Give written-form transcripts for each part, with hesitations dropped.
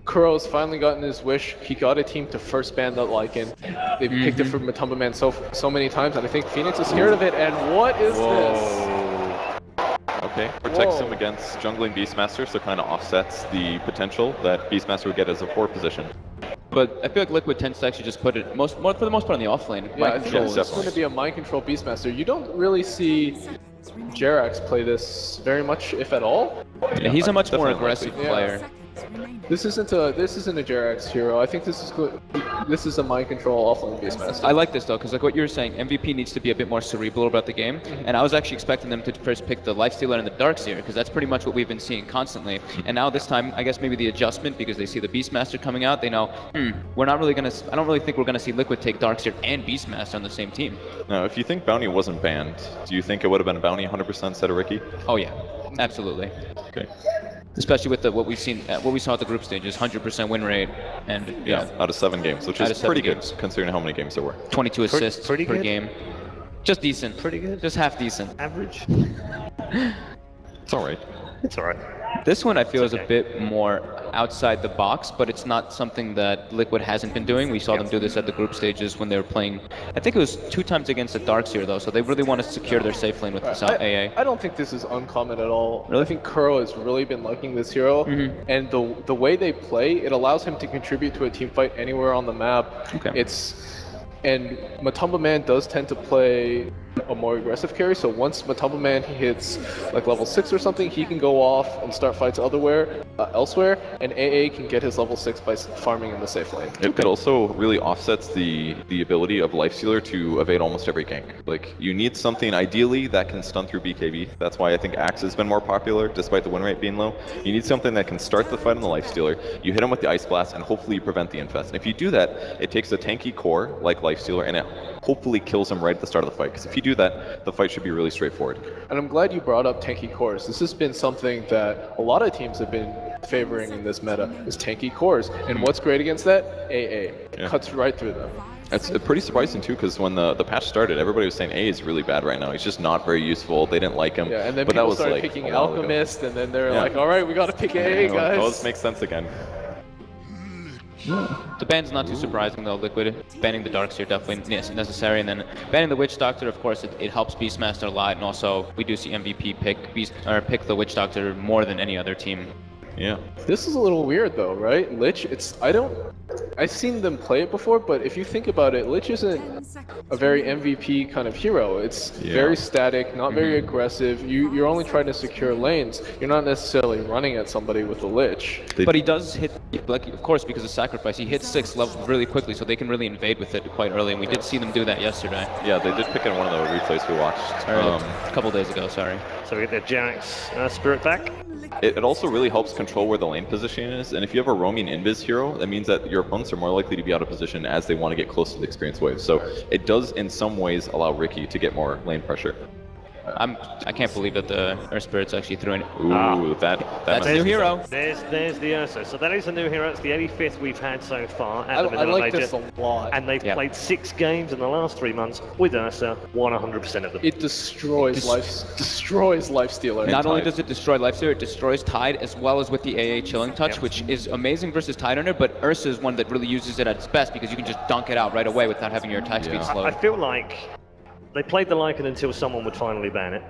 Kuro's finally gotten his wish. He got a team to first ban that Lycan. They've picked it for Matumba Man so many times, and I think Phoenix is scared of it. And what is this? Okay, protects him against jungling Beastmaster, so kind of offsets the potential that Beastmaster would get as a 4 position. But I feel like Liquid tends to actually just put it for the most part on the offlane. Yeah, I think this is going to be a mind control Beastmaster. You don't really see Jerax play this very much, if at all. Yeah, he's a much more aggressive player. This isn't a Jerax hero. I think this is a mind control offline Beastmaster. I like this though, because like what you were saying, MVP needs to be a bit more cerebral about the game, and I was actually expecting them to first pick the Lifestealer and the Darkseer, because that's pretty much what we've been seeing constantly. And now this time, I guess maybe the adjustment, because they see the Beastmaster coming out, they know, we're not really gonna. I don't really think we're gonna see Liquid take Darkseer and Beastmaster on the same team. Now, if you think Bounty wasn't banned, do you think it would have been a Bounty 100% instead of Ricky? Oh yeah, absolutely. Okay. Especially with what we saw at the group stages, 100% win rate, and yeah, out of 7 games, which is pretty good considering how many games there were. 22 assists per game. Just decent. Pretty good. Just half decent. Average. It's all right. It's all right. This one I feel is a bit more outside the box, but it's not something that Liquid hasn't been doing. We saw them do this at the group stages when they were playing. I think it was 2 times against the Darkseer though, so they really want to secure their safe lane with this AA. I don't think this is uncommon at all. Really? I think Kuro has really been liking this hero, and the way they play, it allows him to contribute to a team fight anywhere on the map. Okay. And Matumba Man does tend to play a more aggressive carry, so once Matumba Man hits like level 6 or something, he can go off and start fights elsewhere, and AA can get his level 6 by farming in the safe lane. It also really offsets the ability of Lifestealer to evade almost every gank. Like, you need something ideally that can stun through BKB. That's why I think Axe has been more popular, despite the win rate being low. You need something that can start the fight on the Lifestealer, you hit him with the Ice Blast, and hopefully you prevent the Infest. And if you do that, it takes a tanky core like Lifestealer, and it hopefully kills him right at the start of the fight. Because if you do that, the fight should be really straightforward. And I'm glad you brought up tanky cores. This has been something that a lot of teams have been favoring in this meta, is tanky cores. And what's great against that? AA. It cuts right through them. It's pretty surprising too, because when the patch started, everybody was saying A is really bad right now. He's just not very useful. They didn't like him. Yeah, and then but people that was started like picking Alchemist, and then they're like, all right, we got to pick AA, guys. Well, this makes sense again. The ban's not too surprising though. Liquid banning the Darkseer definitely necessary, and then banning the Witch Doctor, of course, it helps Beastmaster a lot, and also we do see MVP pick the Witch Doctor more than any other team. Yeah. This is a little weird though, right? Lich, I've seen them play it before, but if you think about it, Lich isn't a very MVP kind of hero. It's very static, not very aggressive. You're only trying to secure lanes. You're not necessarily running at somebody with the Lich. But he does hit, like, of course, because of Sacrifice, he hits 6 levels really quickly, so they can really invade with it quite early, and we did see them do that yesterday. Yeah, they did pick in one of the replays we watched. A couple days ago, sorry. So we get the Jerax Spirit back. It also really helps control where the lane positioning is, and if you have a roaming invis hero, that means that your opponents are more likely to be out of position as they want to get close to the experience wave. So it does in some ways allow Ricky to get more lane pressure. I can't believe that the Earth Spirits actually threw in. Ooh, that's a new hero. There's the Ursa. So that is a new hero. It's the 85th we've had so far at the I Manila like Major. this a lot. And they've played 6 games in the last 3 months with Ursa, won 100% of them. It destroys Lifestealer. Not only does it destroy Lifestealer, it destroys Tide as well as with the AA Chilling Touch, which is amazing versus Tide Hunter, but Ursa is one that really uses it at its best because you can just dunk it out right away without having your attack speed slowed. I feel like they played the Lycan until someone would finally ban it.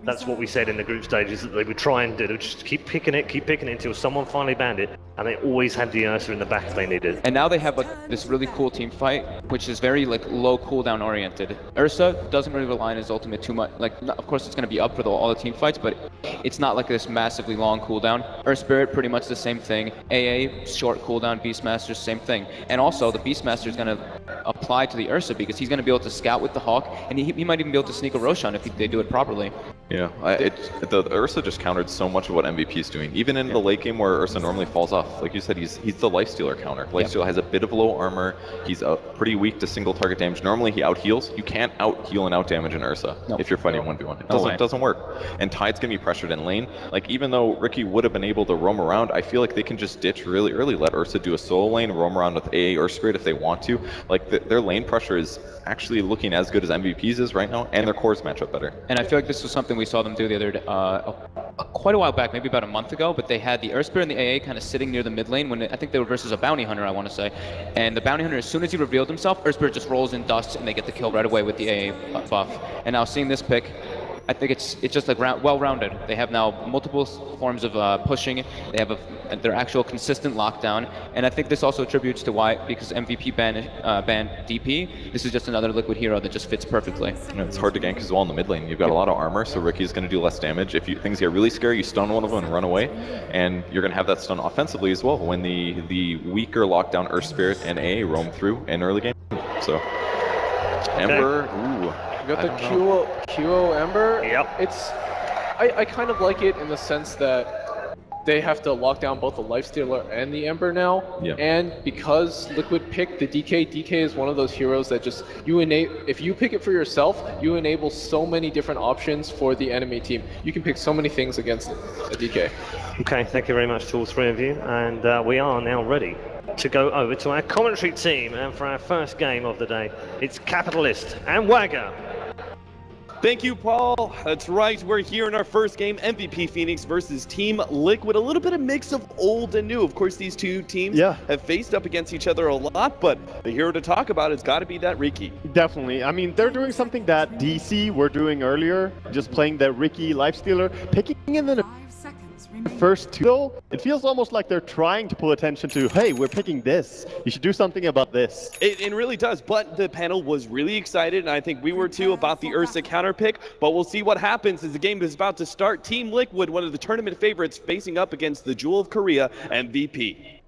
That's what we said in the group stages, that they would try and do. They would just keep picking it until someone finally banned it, and they always had the Ursa in the back if they needed. And now they have this really cool team fight, which is very low cooldown oriented. Ursa doesn't really rely on his ultimate too much. Of course it's going to be up for all the team fights, but it's not like this massively long cooldown. Earth Spirit, pretty much the same thing. AA, short cooldown. Beastmaster, same thing. And also the Beastmaster is going to apply to the Ursa because he's going to be able to scout with the Hawk, and he might even be able to sneak a Roshan if they do it properly. Yeah, the Ursa just countered so much of what MVP is doing. Even in the late game where Ursa normally falls off, like you said, he's the Lifestealer counter. Lifestealer has a bit of low armor. He's pretty weak to single target damage. Normally he out heals. You can't out heal and out damage an Ursa if you're fighting 1v1. It doesn't work. And Tide's gonna be pressured in lane. Like, even though Ricky would have been able to roam around, I feel like they can just ditch really early, let Ursa do a solo lane, roam around with AA or Spirit if they want to. Like, their lane pressure is actually looking as good as MVP's is right now, and their cores match up better. And I feel like this was something we saw them do the other day, quite a while back, maybe about a month ago, but they had the Earth Spirit and the AA kind of sitting near the mid lane when I think they were versus a Bounty Hunter, I want to say. And the Bounty Hunter, as soon as he revealed himself, Earth Spirit just rolls in dust and they get the kill right away with the AA buff. And now seeing this pick, I think it's just like well-rounded. They have now multiple forms of pushing. They have their actual consistent lockdown, and I think this also attributes to why, because MVP banned DP. This is just another Liquid hero that just fits perfectly. It's hard to gank as well in the mid lane. You've got a lot of armor, so Ricky's going to do less damage. If things get really scary, you stun one of them and run away, and you're going to have that stun offensively as well when the weaker lockdown Earth Spirit and AA roam through in early game. So Ember, ooh. You got the QO Ember. Yep. I kind of like it in the sense that they have to lock down both the Lifestealer and the Ember now. Yeah. And because Liquid picked the DK is one of those heroes that just if you pick it for yourself, you enable so many different options for the enemy team. You can pick so many things against a DK. Okay, thank you very much to all three of you, and we are now ready to go over to our commentary team, and for our first game of the day, it's Capitalist and Wagger. Thank you, Paul. That's right. We're here in our first game, MVP Phoenix versus Team Liquid. A little bit of mix of old and new. Of course, these two teams have faced up against each other a lot, but the hero to talk about has got to be that Riki. Definitely. I mean, they're doing something that DC were doing earlier, just playing the Riki Lifestealer, picking in the first two. Though, it feels almost like they're trying to pull attention to, hey, we're picking this. You should do something about this. It really does, but the panel was really excited, and I think we were too, about the Ursa counter pick, but we'll see what happens as the game is about to start. Team Liquid, one of the tournament favorites, facing up against the Jewel of Korea, MVP.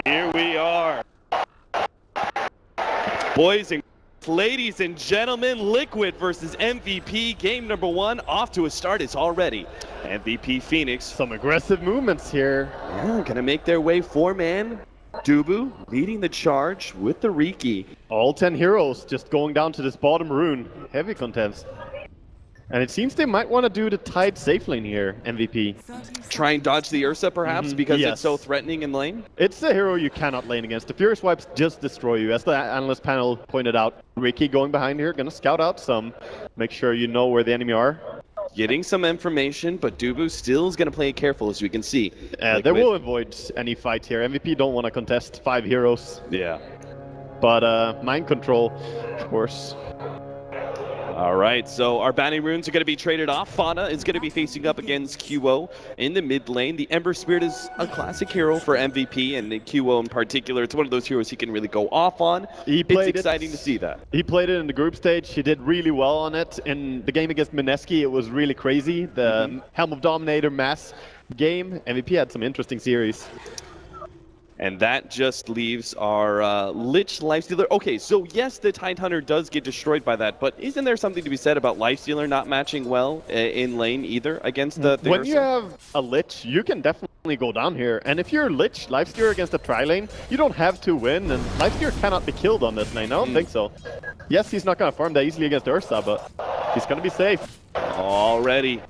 Here we are. Boys and ladies and gentlemen, Liquid versus MVP. Game number one off to a start is already. MVP Phoenix. Some aggressive movements here. Yeah, gonna make their way four-man. Dubu leading the charge with the Riki. All 10 heroes just going down to this bottom rune. Heavy contest. And it seems they might want to do the tied safe lane here, MVP. Try and dodge the Ursa perhaps because it's so threatening in lane? It's a hero you cannot lane against. The Furious Wipes just destroy you. As the analyst panel pointed out, Riki going behind here, gonna scout out some. Make sure you know where the enemy are. Getting some information, but Dubu still is going to play it careful, as we can see. They will avoid any fight here. MVP don't want to contest 5 heroes. Yeah. But mind control, of course. All right, so our bounty runes are going to be traded off. Fauna is going to be facing up against QO in the mid lane. The Ember Spirit is a classic hero for MVP, and the QO in particular, it's one of those heroes he can really go off on. It's exciting to see that. He played it in the group stage. He did really well on it. In the game against Mineski, it was really crazy. The Helm of Dominator mass game. MVP had some interesting series. And that just leaves our Lich Lifestealer. Okay, so yes, the Tidehunter does get destroyed by that, but isn't there something to be said about Lifestealer not matching well in lane either against the When Ursa? you have a Lich, you can definitely go down here. And if you're Lich Lifestealer against a tri-lane, you don't have to win, and Lifestealer cannot be killed on this lane. I don't think so. Yes, he's not going to farm that easily against Ursa, but he's going to be safe. Already.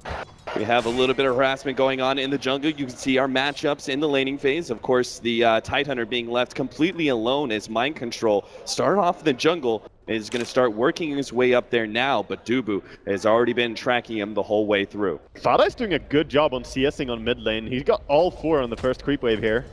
We have a little bit of harassment going on in the jungle. You can see our matchups in the laning phase. Of course, the Tidehunter being left completely alone as Mind Control started off in the jungle, is going to start working his way up there now, but Dubu has already been tracking him the whole way through. Fada is doing a good job on CSing on mid lane. He's got all 4 on the first creep wave here.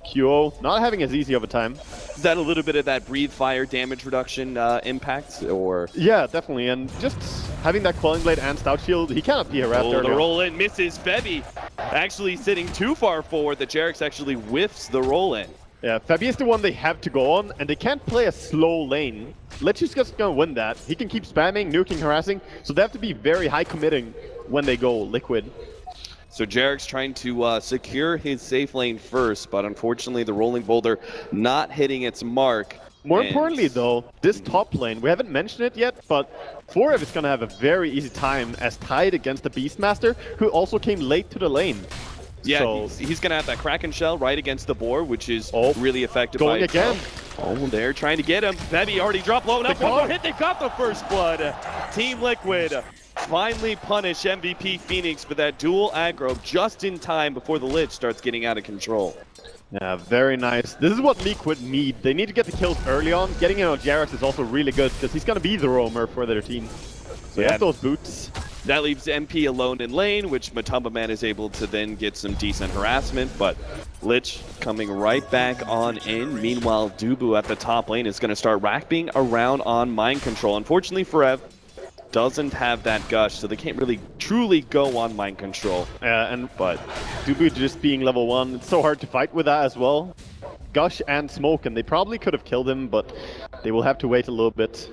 QO not having as easy of a time. Is that a little bit of that breathe fire damage reduction impact, or? Yeah, definitely, and just having that Quelling Blade and Stout Shield, he cannot be harassed earlier. The roll in misses. Febby actually sitting too far forward. The Jerix actually whiffs the roll in. Yeah, Febby is the one they have to go on, and they can't play a slow lane. Lich is just gonna win that. He can keep spamming, nuking, harassing, so they have to be very high committing when they go Liquid. So Jerix trying to secure his safe lane first, but unfortunately the rolling boulder not hitting its mark. More importantly though, this top lane, we haven't mentioned it yet, but 4F is gonna have a very easy time as tied against the Beastmaster, who also came late to the lane. Yeah, so he's gonna have that Kraken Shell right against the boar, which is really effective. Going again. Oh, they're trying to get him. Bebby already dropped low enough. One more hit, they've got the first blood. Team Liquid finally punish MVP Phoenix with that dual aggro just in time before the Lich starts getting out of control. Yeah, very nice. This is what Liquid need. They need to get the kills early on. Getting in on Jarex is also really good because he's going to be the roamer for their team. So Yeah. yeah, those boots. That leaves MP alone in lane, which Matumba Man is able to then get some decent harassment, but Lich coming right back on in. Meanwhile, Dubu at the top lane is going to start racking around on mind control. Unfortunately for Ev, doesn't have that gush, so they can't really truly go on mind control. But Dubu just being level 1, it's so hard to fight with that as well. Gush and Smoke, and they probably could have killed him, but they will have to wait a little bit.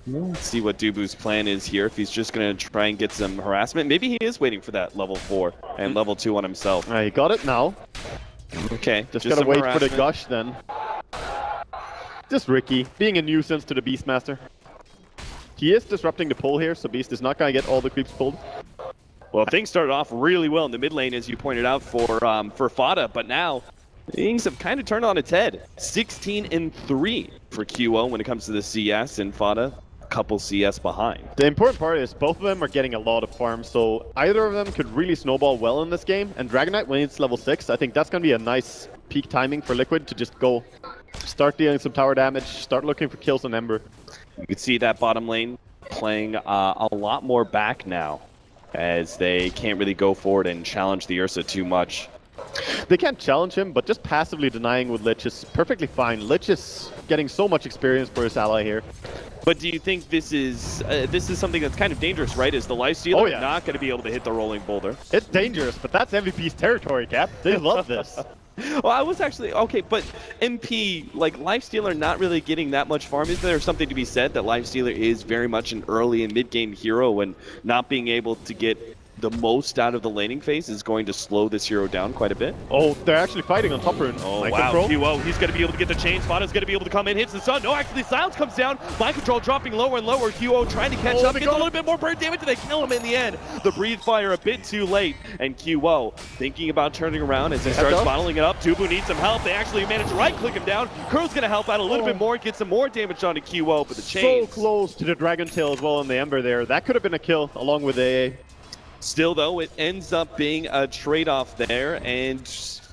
Let's see what Dubu's plan is here. If he's just going to try and get some harassment. Maybe he is waiting for that level 4 and level 2 on himself. He got it now. Okay, Just gotta some wait for harassment. the gush then. Just Ricky, being a nuisance to the Beastmaster. He is disrupting the pull here, so Beast is not gonna get all the creeps pulled. Well, things started off really well in the mid lane, as you pointed out, for Fada, but now things have kind of turned on its head. 16-3 for QO when it comes to the CS, and Fada a couple CS behind. The important part is both of them are getting a lot of farm, so either of them could really snowball well in this game. And Dragon Knight, when it's level 6, I think that's gonna be a nice peak timing for Liquid to just go start dealing some tower damage, start looking for kills on Ember. You can see that bottom lane playing a lot more back now, as they can't really go forward and challenge the Ursa too much. They can't challenge him, but just passively denying with Lich is perfectly fine. Lich is getting so much experience for his ally here. But do you think this is something that's kind of dangerous, right? Is the Lifestealer Oh, yeah. not going to be able to hit the rolling boulder? It's dangerous, but that's MVP's territory, Cap. They love this. Well, I was actually okay, but MP, like Lifestealer, not really getting that much farm. Is there something to be said that Lifestealer is very much an early and mid-game hero, and not being able to get the most out of the laning phase is going to slow this hero down quite a bit? Oh, they're actually fighting on top rune. Oh, Mind wow. control. QO, he's going to be able to get the chain. Fada's going to be able to come in, hits the sun. No, actually, Silence comes down. Mind control dropping lower and lower. QO trying to catch up, gets a little bit more burn damage, and they kill him in the end. The breathe fire a bit too late, and QO thinking about turning around as he starts bottling it up. Dubu needs some help. They actually manage to right-click him down. Crow's going to help out a little bit more, get some more damage onto QO, but the chain. So close to the Dragon Tail as well on the Ember there. That could have been a kill along with AA. Still, though, it ends up being a trade-off there, and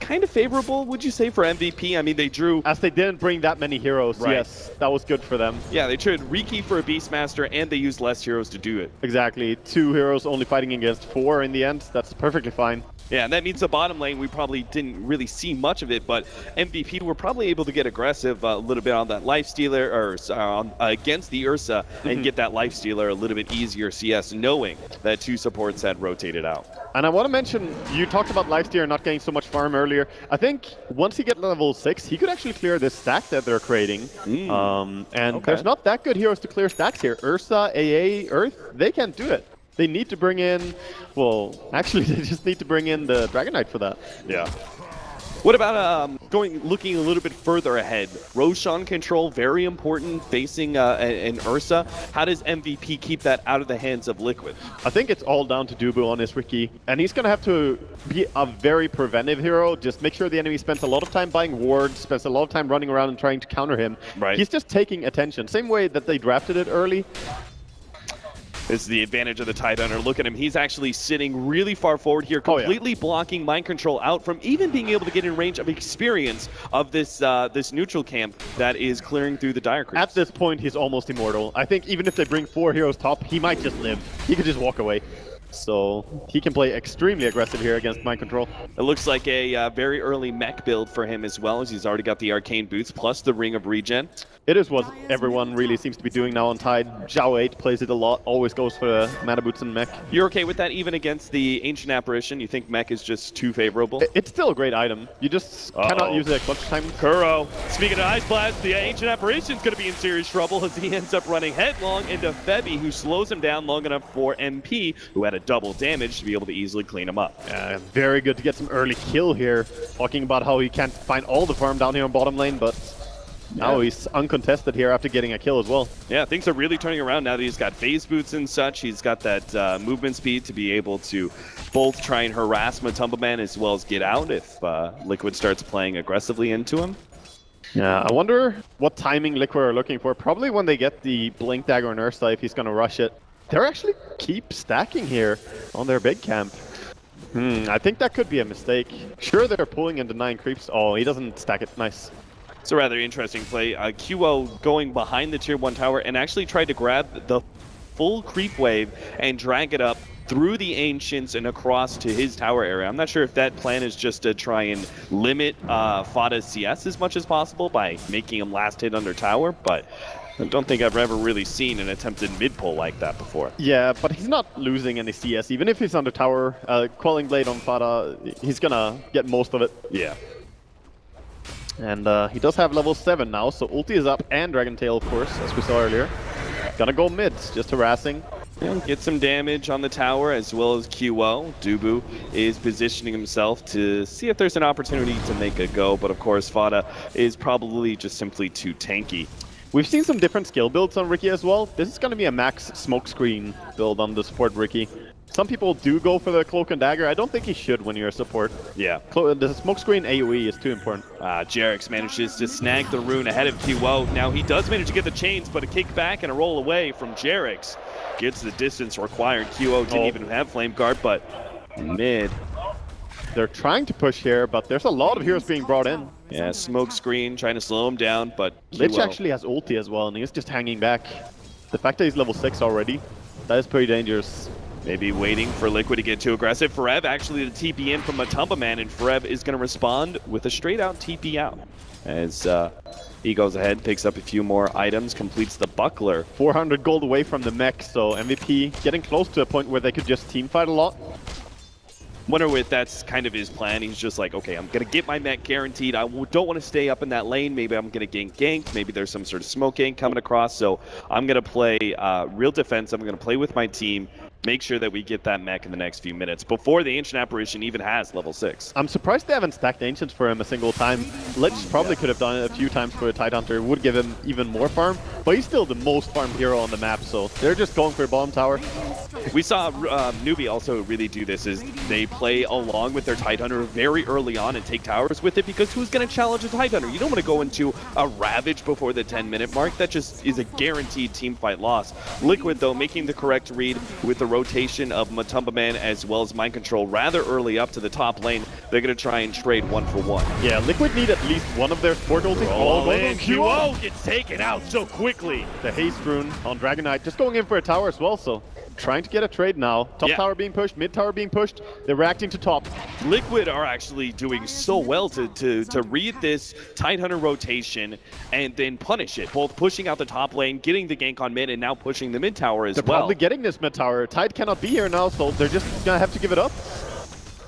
kind of favorable, would you say, for MVP? I mean, they drew... As they didn't bring that many heroes, Right. yes, that was good for them. Yeah, they traded Riki for a Beastmaster, and they used less heroes to do it. Exactly. 2 heroes only fighting against 4 in the end. That's perfectly fine. Yeah, and that means the bottom lane, we probably didn't really see much of it, but MVP were probably able to get aggressive a little bit on that Lifestealer, or against the Ursa, and get that Lifestealer a little bit easier CS, knowing that 2 supports had rotated out. And I want to mention, you talked about Lifestealer not getting so much farm earlier. I think once he gets level 6, he could actually clear this stack that they're creating. And there's not that good heroes to clear stacks here. Ursa, AA, Earth, they can't do it. They need to bring in, well, actually they just need to bring in the Dragon Knight for that. Yeah. What about looking a little bit further ahead? Roshan control, very important, facing an Ursa. How does MVP keep that out of the hands of Liquid? I think it's all down to Dubu on his Riki. And he's going to have to be a very preventive hero. Just make sure the enemy spends a lot of time buying wards, spends a lot of time running around and trying to counter him. Right. He's just taking attention. Same way that they drafted it early. This is the advantage of the Tidehunter. Look at him. He's actually sitting really far forward here, completely blocking mind control out from even being able to get in range of experience of this this neutral camp that is clearing through the dire creeps. At this point, he's almost immortal. I think even if they bring 4 heroes top, he might just live. He could just walk away. So he can play extremely aggressive here against mind control. It looks like a very early mech build for him as well, as he's already got the arcane boots plus the ring of regen. It is what everyone really seems to be doing now on Tide. Zhao 8 plays it a lot, always goes for the mana boots and mech. You're okay with that even against the Ancient Apparition? You think mech is just too favorable? It's still a great item. You just cannot use it at clutch time. Kuro, speaking of Ice Blast, the Ancient Apparition's going to be in serious trouble as he ends up running headlong into Febby, who slows him down long enough for MP, who had a double damage, to be able to easily clean him up. Very good to get some early kill here. Talking about how he can't find all the farm down here on bottom lane, but now he's uncontested here after getting a kill as well. Yeah, things are really turning around now that he's got phase boots and such. He's got that movement speed to be able to both try and harass Matumba Man as well as get out if Liquid starts playing aggressively into him. Yeah, I wonder what timing Liquid are looking for. Probably when they get the Blink Dagger on Ursa if he's gonna rush it. They're actually keep stacking here on their big camp. I think that could be a mistake. Sure, they're pulling into 9 creeps. Oh, he doesn't stack it. Nice. It's a rather interesting play. QO going behind the tier 1 tower and actually tried to grab the full creep wave and drag it up through the Ancients and across to his tower area. I'm not sure if that plan is just to try and limit Fada's CS as much as possible by making him last hit under tower, but I don't think I've ever really seen an attempted mid pull like that before. Yeah, but he's not losing any CS. Even if he's under tower, Quelling Blade on Fada, he's gonna get most of it. Yeah. And he does have level 7 now, so ulti is up and Dragon Tail, of course, as we saw earlier. Gonna go mid, just harassing. Yeah, get some damage on the tower as well as QO. Dubu is positioning himself to see if there's an opportunity to make a go, but of course Fada is probably just simply too tanky. We've seen some different skill builds on Riki as well. This is going to be a max smokescreen build on the support Riki. Some people do go for the Cloak and Dagger. I don't think he should when you're a support. Yeah. The smokescreen AoE is too important. Jerix manages to snag the rune ahead of QO. Now he does manage to get the chains, but a kick back and a roll away from Jerix gets the distance required. QO didn't even have Flame Guard, but mid. They're trying to push here, but there's a lot of heroes being brought in. Yeah, smoke screen trying to slow him down, but Lich actually has ulti as well, and he's just hanging back. The fact that he's level 6 already, that is pretty dangerous. Maybe waiting for Liquid to get too aggressive. Ferev actually the TP in from Matumba Man, and Ferev is going to respond with a straight out TP out. As he goes ahead, picks up a few more items, completes the buckler. 400 gold away from the mech, so MVP getting close to a point where they could just teamfight a lot. Wonder if that's kind of his plan. He's just like, okay, I'm going to get my mech guaranteed. I don't want to stay up in that lane. Maybe I'm going to get ganked. Maybe there's some sort of smoke gank coming across. So I'm going to play real defense. I'm going to play with my team. Make sure that we get that mech in the next few minutes before the Ancient Apparition even has level 6. I'm surprised they haven't stacked Ancients for him a single time. Lich probably could have done it a few times for a Tidehunter. It would give him even more farm, but he's still the most farmed hero on the map, so they're just going for a bottom tower. We saw Newbie also really do this, is they play along with their Tidehunter very early on and take towers with it, because who's going to challenge a Tidehunter? You don't want to go into a Ravage before the 10-minute mark. That just is a guaranteed team fight loss. Liquid, though, making the correct read with the rotation of Matumba Man as well as Mind Control rather early up to the top lane. They're going to try and trade 1-for-1. Yeah, Liquid need at least one of their support ultis. Oh, man, QO gets taken out so quickly. The haste rune on Dragon Knight just going in for a tower as well, so trying to get a trade now. Top tower being pushed, mid tower being pushed. They're reacting to top. Liquid are actually doing so well to read this Tidehunter rotation and then punish it. Both pushing out the top lane, getting the gank on mid, and now pushing the mid tower as they're well. They're probably getting this mid tower. Tide cannot be here now, so they're just gonna have to give it up.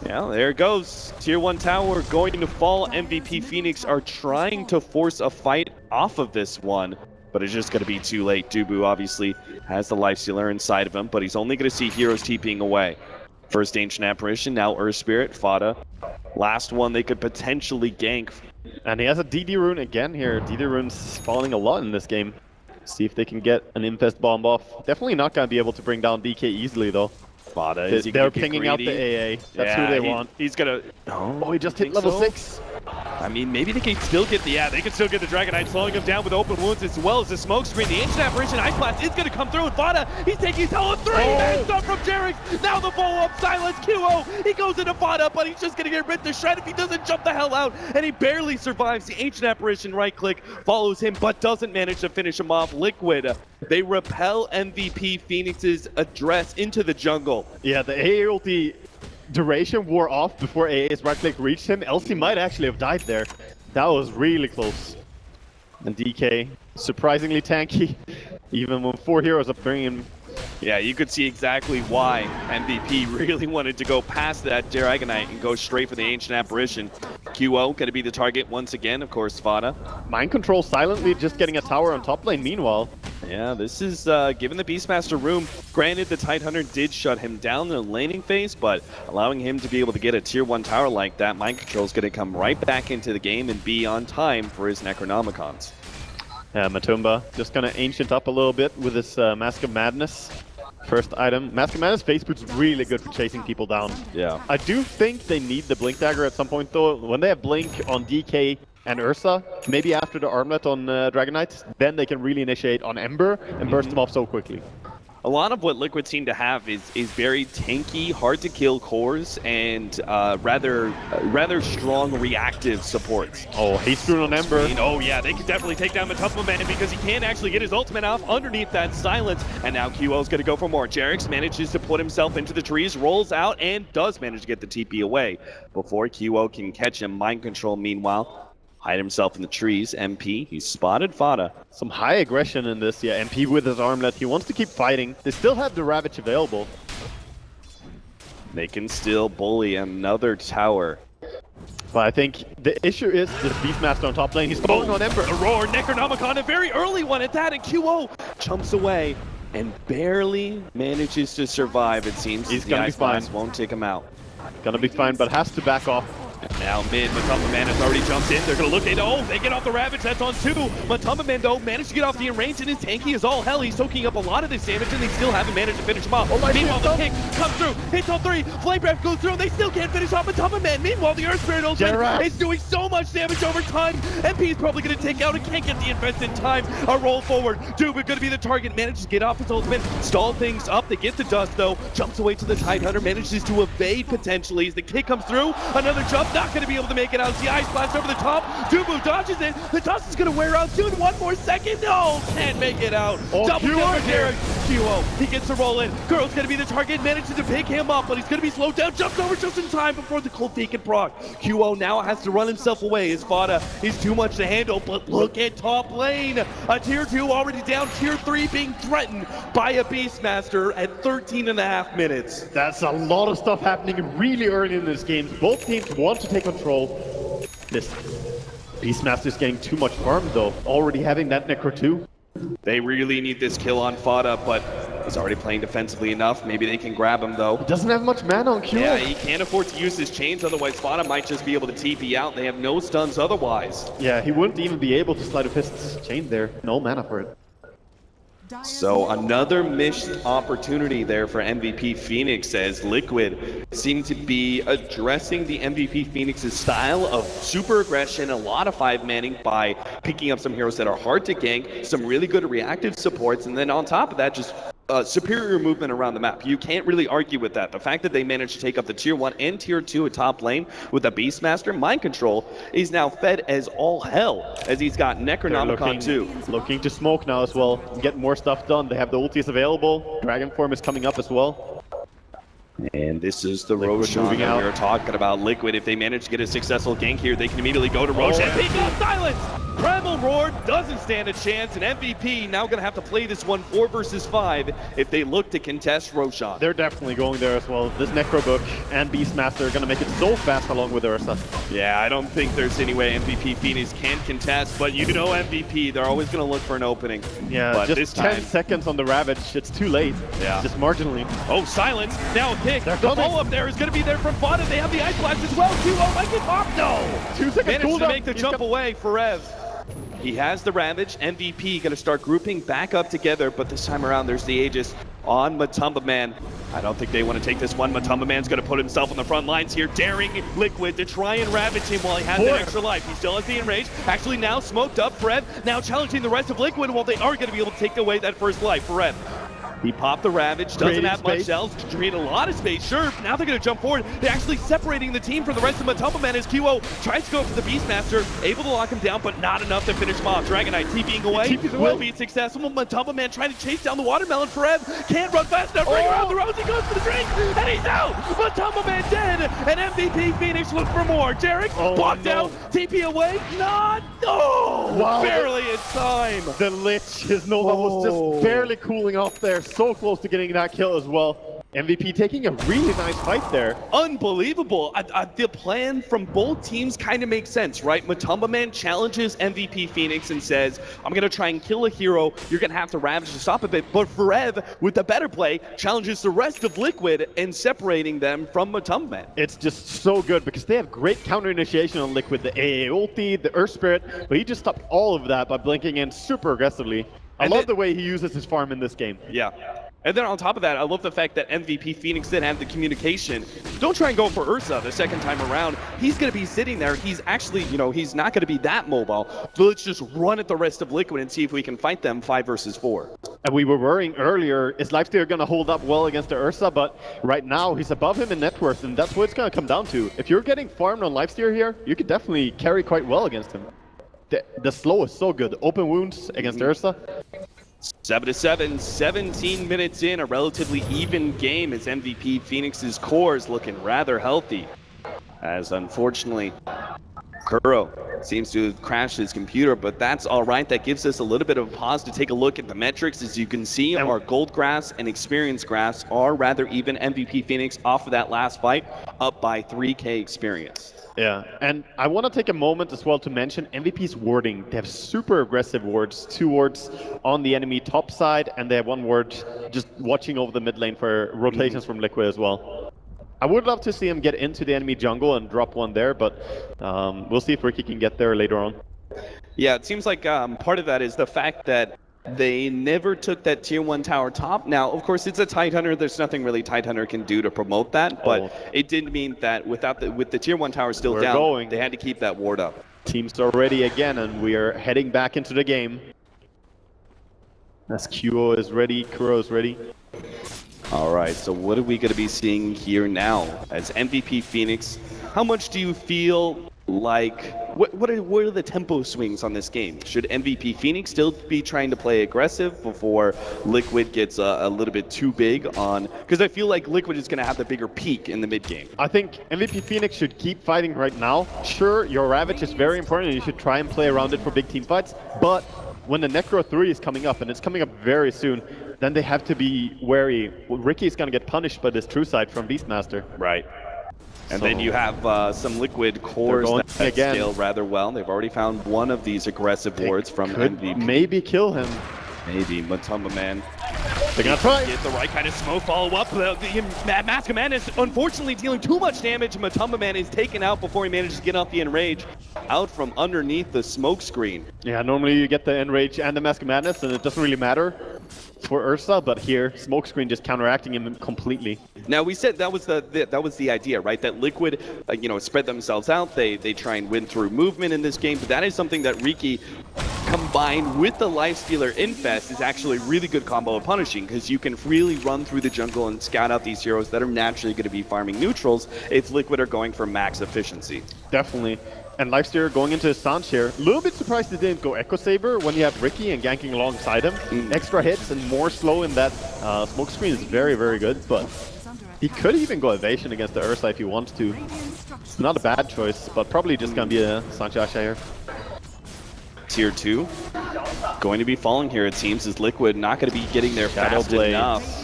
Yeah, there it goes. Tier 1 tower going to fall. MVP Phoenix are trying to force a fight off of this one, but it's just going to be too late. Dubu obviously has the Lifestealer inside of him, but he's only going to see heroes TPing away. First Ancient Apparition, now Earth Spirit, Fada. Last one they could potentially gank. And he has a DD rune again here. DD rune's falling a lot in this game. See if they can get an Infest Bomb off. Definitely not going to be able to bring down DK easily, though. Fada, they're pinging out the AA. That's who they want. He's gonna. Oh, he just hit level 6. I mean, maybe they can still get the. Yeah, they can still get the Dragon Knight, slowing him down with open wounds as well as the smoke screen. The Ancient Apparition Ice Blast is gonna come through, and Fada, he's taking solo 3 man stuff from Jerix. Now the follow-up silence. QO, he goes into Fada, but he's just gonna get ripped to shred if he doesn't jump the hell out, and he barely survives. The Ancient Apparition right click follows him, but doesn't manage to finish him off. Liquid, they repel MVP Phoenix's address into the jungle. Yeah, the AA ulti duration wore off before AA's right click reached him, else he might actually have died there. That was really close. And DK, surprisingly tanky, even when 4 heroes are bringing him. Yeah, you could see exactly why MVP really wanted to go past that Dragon Knight and go straight for the Ancient Apparition. QO going to be the target once again, of course, Fada. Mind Control silently just getting a tower on top lane meanwhile. Yeah, this is given the Beastmaster room. Granted, the Tidehunter did shut him down in the laning phase, but allowing him to be able to get a tier 1 tower like that, Mind Control is going to come right back into the game and be on time for his Necronomicons. Yeah, Matumba just going to Ancient up a little bit with his Mask of Madness. First item. Mask of Madness Face Boot's really good for chasing people down. Yeah. I do think they need the Blink Dagger at some point, though. When they have Blink on DK, and Ursa. Maybe after the armlet on Dragon Knight, then they can really initiate on Ember and burst them off so quickly. A lot of what Liquid seem to have is very tanky, hard to kill cores and rather strong reactive supports. Oh, he's screwed on Ember. Oh yeah, they can definitely take down Matumba Man because he can't actually get his ultimate off underneath that silence. And now QO's gonna go for more. Jerix manages to put himself into the trees, rolls out, and does manage to get the TP away. Before QO can catch him, Mind Control meanwhile hide himself in the trees. MP, he spotted Fada. Some high aggression in this, yeah. MP with his armlet, he wants to keep fighting. They still have the Ravage available. They can still bully another tower. But I think the issue is this Beastmaster on top lane. He's falling on Ember. A roar, Necronomicon, a very early one at that, and QO jumps away and barely manages to survive, it seems. He's the gonna be Ice fine. Blast won't take him out. Gonna be fine, but has to back off. Now mid, Matumba Man has already jumped in. They're going to look at, oh, they get off the Ravage. That's on 2. Matumba Man, though, managed to get off the range, and his tanky is all hell. He's soaking up a lot of this damage, and they still haven't managed to finish him off. Meanwhile, the kick comes through, hits on 3. Flame Breath goes through, and they still can't finish off Matumba Man. Meanwhile, the Earth Spirit ultimate is doing so much damage over time. MP is probably going to take out and can't get the invest in time. A roll forward. Dude, we're going to be the target. Manages to get off his ultimate, stall things up. They get the dust, though. Jumps away to the Tidehunter, manages to evade potentially as the kick comes through. Another jump, not going to be able to make it out. The Ice Blast over the top. Dubu dodges it. The dust is going to wear out soon. 1 more second. No, can't make it out. Double jump for Derek. QO, he gets the roll in. Girl's going to be the target. Manages to pick him up, but he's going to be slowed down. Jumps over just in time before the cold feet can proc. QO now has to run himself away. His Fada is too much to handle, but look at top lane. A tier 2 already down. Tier 3 being threatened by a Beastmaster at 13.5 minutes. That's a lot of stuff happening really early in this game. Both teams want to take control. This Beastmaster is getting too much farm though, already having that Necro 2. They really need this kill on Fada, but he's already playing defensively enough. Maybe they can grab him though. He doesn't have much mana on Q. Yeah, he can't afford to use his chains, otherwise Fada might just be able to TP out. They have no stuns otherwise. Yeah, he wouldn't even be able to slide of his chain there. No mana for it. So another missed opportunity there for MVP Phoenix, as Liquid seem to be addressing the MVP Phoenix's style of super aggression, a lot of 5-manning by picking up some heroes that are hard to gank, some really good reactive supports, and then on top of that, just superior movement around the map. You can't really argue with that. The fact that they managed to take up the tier 1 and tier 2 at top lane with a Beastmaster, Mind Control is now fed as all hell, as he's got Necronomicon too. Looking to smoke now as well, get more stuff done. They have the ultis available. Dragon Form is coming up as well. And this is the Roshan moving that out. we were talking about. Liquid, if they manage to get a successful gank here, they can immediately go to Roshan. Oh, Peak off silence! Primal Roar doesn't stand a chance, and MVP now going to have to play this one 4 versus 5 if they look to contest Roshan. They're definitely going there as well. This Necro Book and Beastmaster are going to make it so fast along with Ursa. Yeah, I don't think there's any way MVP Phoenix can contest, but you know MVP, they're always going to look for an opening. Yeah, but just this 10 time, seconds on the Ravage. It's too late. Yeah. Just marginally. oh, silence. Now a pick. They're The coming. follow-up there is going to be there from Fada. They have the Ice Blast as well. QO might get popped. No! 2 seconds Managed to cooldown. make the jump away for Rev. He has the Ravage. MVP going to start grouping back up together, but this time around there's the Aegis on Matumba Man. I don't think they want to take this one. Matumba Man's going to put himself on the front lines here, daring Liquid to try and ravage him while he has that extra life. He still has the enrage. Actually now smoked up. Rev now challenging the rest of Liquid while they are going to be able to take away that first life for Rev. He popped the Ravage, doesn't Creating have much space. else, to create a lot of space, sure. Now they're going to jump forward. They're actually separating the team from the rest of Matumba Man as QO tries to go for the Beastmaster, able to lock him down, but not enough to finish him off. Dragon Knight TPing away, will be successful. Matumba Man trying to chase down the watermelon for Ev, can't run fast enough, bring around the rose, he goes for the drink, and he's out! Matumba Man dead, and MVP Phoenix look for more. Derek blocked out, TP away, not, no! Wow. Barely in time. The Lich, his Nova was just barely cooling off there. So close to getting that kill as well. MVP taking a really nice fight there. Unbelievable. The plan from both teams kind of makes sense, right? Matumba Man challenges MVP Phoenix and says, I'm going to try and kill a hero. You're going to have to Ravage to stop a bit. But Forev, with the better play, challenges the rest of Liquid and separating them from Matumba Man. It's just so good because they have great counter initiation on Liquid. The AA ulti, the Earth Spirit, but he just stopped all of that by blinking in super aggressively. I love the way he uses his farm in this game. Yeah. And then on top of that, I love the fact that MVP Phoenix didn't have the communication. Don't try and go for Ursa the second time around. He's going to be sitting there. He's actually, you know, he's not going to be that mobile. So let's just run at the rest of Liquid and see if we can fight them 5 versus 4. And we were worrying earlier, is Lifesteal going to hold up well against the Ursa? But right now, he's above him in net worth, and that's what it's going to come down to. If you're getting farmed on Lifesteal here, you could definitely carry quite well against him. The slow is so good. Open wounds against Ursa. 7-7, 17 minutes in, a relatively even game as MVP Phoenix's core is looking rather healthy. As unfortunately, Kuro seems to have crashed his computer, but that's all right. That gives us a little bit of a pause to take a look at the metrics. As you can see, our gold graphs and experience graphs are rather even. MVP Phoenix off of that last fight, up by 3K experience. Yeah, and I want to take a moment as well to mention MVP's warding. They have super aggressive wards, 2 wards on the enemy top side, and they have 1 ward just watching over the mid lane for rotations from Liquid as well. I would love to see him get into the enemy jungle and drop 1 there, but we'll see if Ricky can get there later on. Yeah, it seems like part of that is the fact that they never took that tier 1 tower top. Now, of course, it's a Tidehunter. There's nothing really Tidehunter can do to promote that, but it did mean that with the tier 1 tower still down, they had to keep that ward up. Teams are ready again, and we are heading back into the game. As QO is ready, Kuro is ready. All right, so what are we going to be seeing here now? As MVP Phoenix, how much do you feel like, what are the tempo swings on this game? Should MVP Phoenix still be trying to play aggressive before Liquid gets a little bit too big on, because I feel like Liquid is going to have the bigger peak in the mid game. I think MVP Phoenix should keep fighting right now. Sure, your Ravage is very important and you should try and play around it for big team fights, but when the Necro 3 is coming up, and it's coming up very soon, then they have to be wary. Well, Ricky is going to get punished by this true side from Beastmaster. Right. And then you have some Liquid cores that scale rather well. They've already found 1 of these aggressive wards from MVP. Maybe kill him. Maybe. Matumba Man. They're going to try. Get the right kind of smoke follow-up. Mask of Madness unfortunately dealing too much damage. Matumba Man is taken out before he manages to get off the Enrage. Out from underneath the smoke screen. Yeah, normally you get the Enrage and the Mask of Madness, and it doesn't really matter for Ursa, but here, Smokescreen just counteracting him completely. Now we said that was the idea, right? That Liquid, spread themselves out. They try and win through movement in this game, but that is something that Riki, combined with the Lifestealer Infest, is actually a really good combo of punishing, because you can freely run through the jungle and scout out these heroes that are naturally going to be farming neutrals if Liquid are going for max efficiency. Definitely. And Lifestealer going into his Sanch here. A little bit surprised they didn't go Echo Saber when you have Ricky and ganking alongside him. Extra hits and more slow in that smoke screen is very, very good, but he could even go Evasion against the Ursa if he wants to. It's not a bad choice, but probably just going to be a Sanch Asha here. Tier 2 going to be falling here, it seems, as Liquid not going to be getting there fast enough.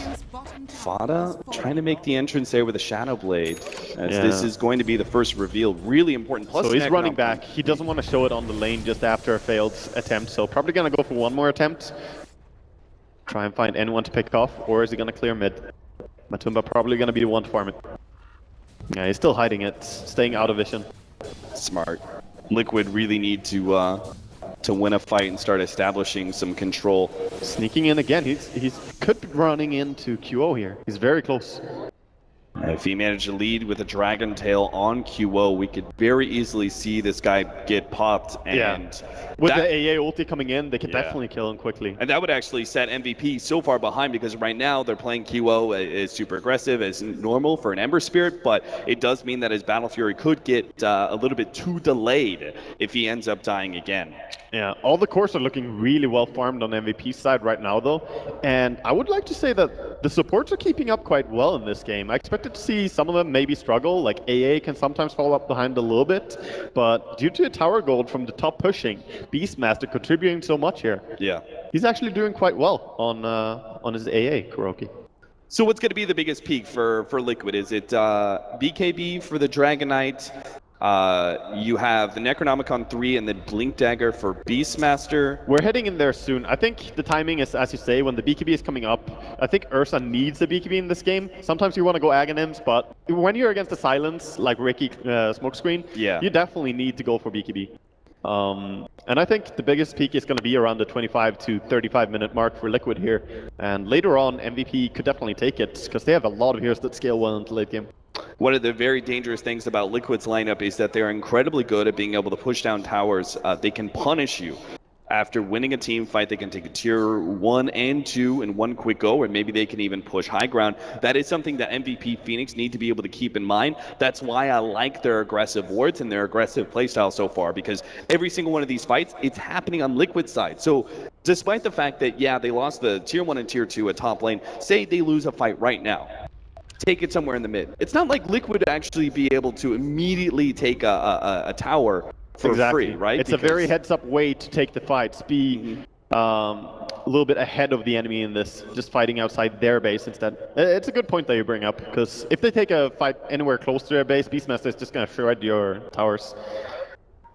Fada trying to make the entrance there with a Shadow Blade, as this is going to be the first reveal. Really important. Plus, so he's running back. He doesn't want to show it on the lane just after a failed attempt, so probably going to go for 1 more attempt. Try and find anyone to pick off, or is he going to clear mid? Matumba probably going to be the one to farm it. Yeah, he's still hiding it, staying out of vision. Smart. Liquid really need to win a fight and start establishing some control. Sneaking in again. He's could be running into QO here. He's very close. If he managed to lead with a Dragon Tail on QO, we could very easily see this guy get popped. And with the AA ulti coming in, they could definitely kill him quickly. And that would actually set MVP so far behind, because right now they're playing QO as super aggressive, as normal for an Ember Spirit, but it does mean that his Battle Fury could get a little bit too delayed if he ends up dying again. Yeah, all the cores are looking really well farmed on MVP's side right now, though. And I would like to say that the supports are keeping up quite well in this game. I expected to see some of them maybe struggle, like AA can sometimes fall up behind a little bit. But due to tower gold from the top pushing, Beastmaster contributing so much here. Yeah. He's actually doing quite well on his AA, Kuroki. So what's going to be the biggest peak for Liquid? Is it BKB for the Dragonite? You have the Necronomicon 3 and the Blink Dagger for Beastmaster. We're heading in there soon. I think the timing is, as you say, when the BKB is coming up. I think Ursa needs a BKB in this game. Sometimes you want to go Aghanims, but when you're against the Silence, like Ricky Smokescreen, you definitely need to go for BKB. And I think the biggest peak is going to be around the 25 to 35 minute mark for Liquid here. And later on, MVP could definitely take it because they have a lot of heroes that scale well into late game. One of the very dangerous things about Liquid's lineup is that they're incredibly good at being able to push down towers. They can punish you. After winning a team fight, they can take a tier 1 and 2 in one quick go, or maybe they can even push high ground. That is something that MVP Phoenix need to be able to keep in mind. That's why I like their aggressive wards and their aggressive playstyle so far, because every single one of these fights, it's happening on Liquid's side. So despite the fact that, yeah, they lost the tier 1 and tier 2 at top lane, say they lose a fight right now, take it somewhere in the mid. It's not like Liquid would actually be able to immediately take a tower for free, right? It's a very heads-up way to take the fights. Be a little bit ahead of the enemy in this, just fighting outside their base instead. It's a good point that you bring up, because if they take a fight anywhere close to their base, Beastmaster is just going to shred your towers.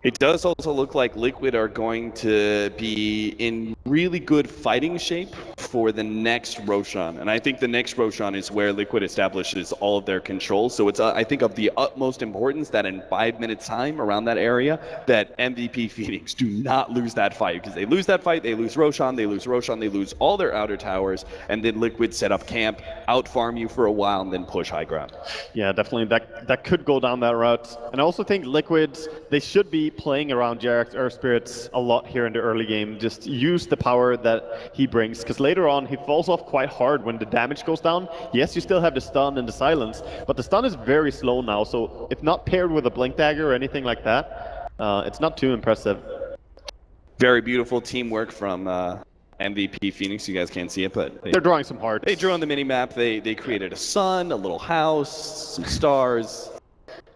It does also look like Liquid are going to be in really good fighting shape for the next Roshan. And I think the next Roshan is where Liquid establishes all of their control. So it's, I think, of the utmost importance that in 5 minutes time around that area, that MVP Phoenix do not lose that fight. Because they lose that fight, they lose Roshan, they lose all their outer towers, and then Liquid set up camp, out-farm you for a while, and then push high ground. Yeah, definitely. That could go down that route. And I also think Liquids, they should be playing around Jarek's Earth Spirits a lot here in the early game. Just use the power that he brings, because later on he falls off quite hard when the damage goes down. Yes, you still have the stun and the silence, but the stun is very slow now, so if not paired with a blink dagger or anything like that, it's not too impressive. Very beautiful teamwork from MVP Phoenix. You guys can't see it, but they're drawing some hearts. They drew on the mini-map. They created a sun, a little house, some stars.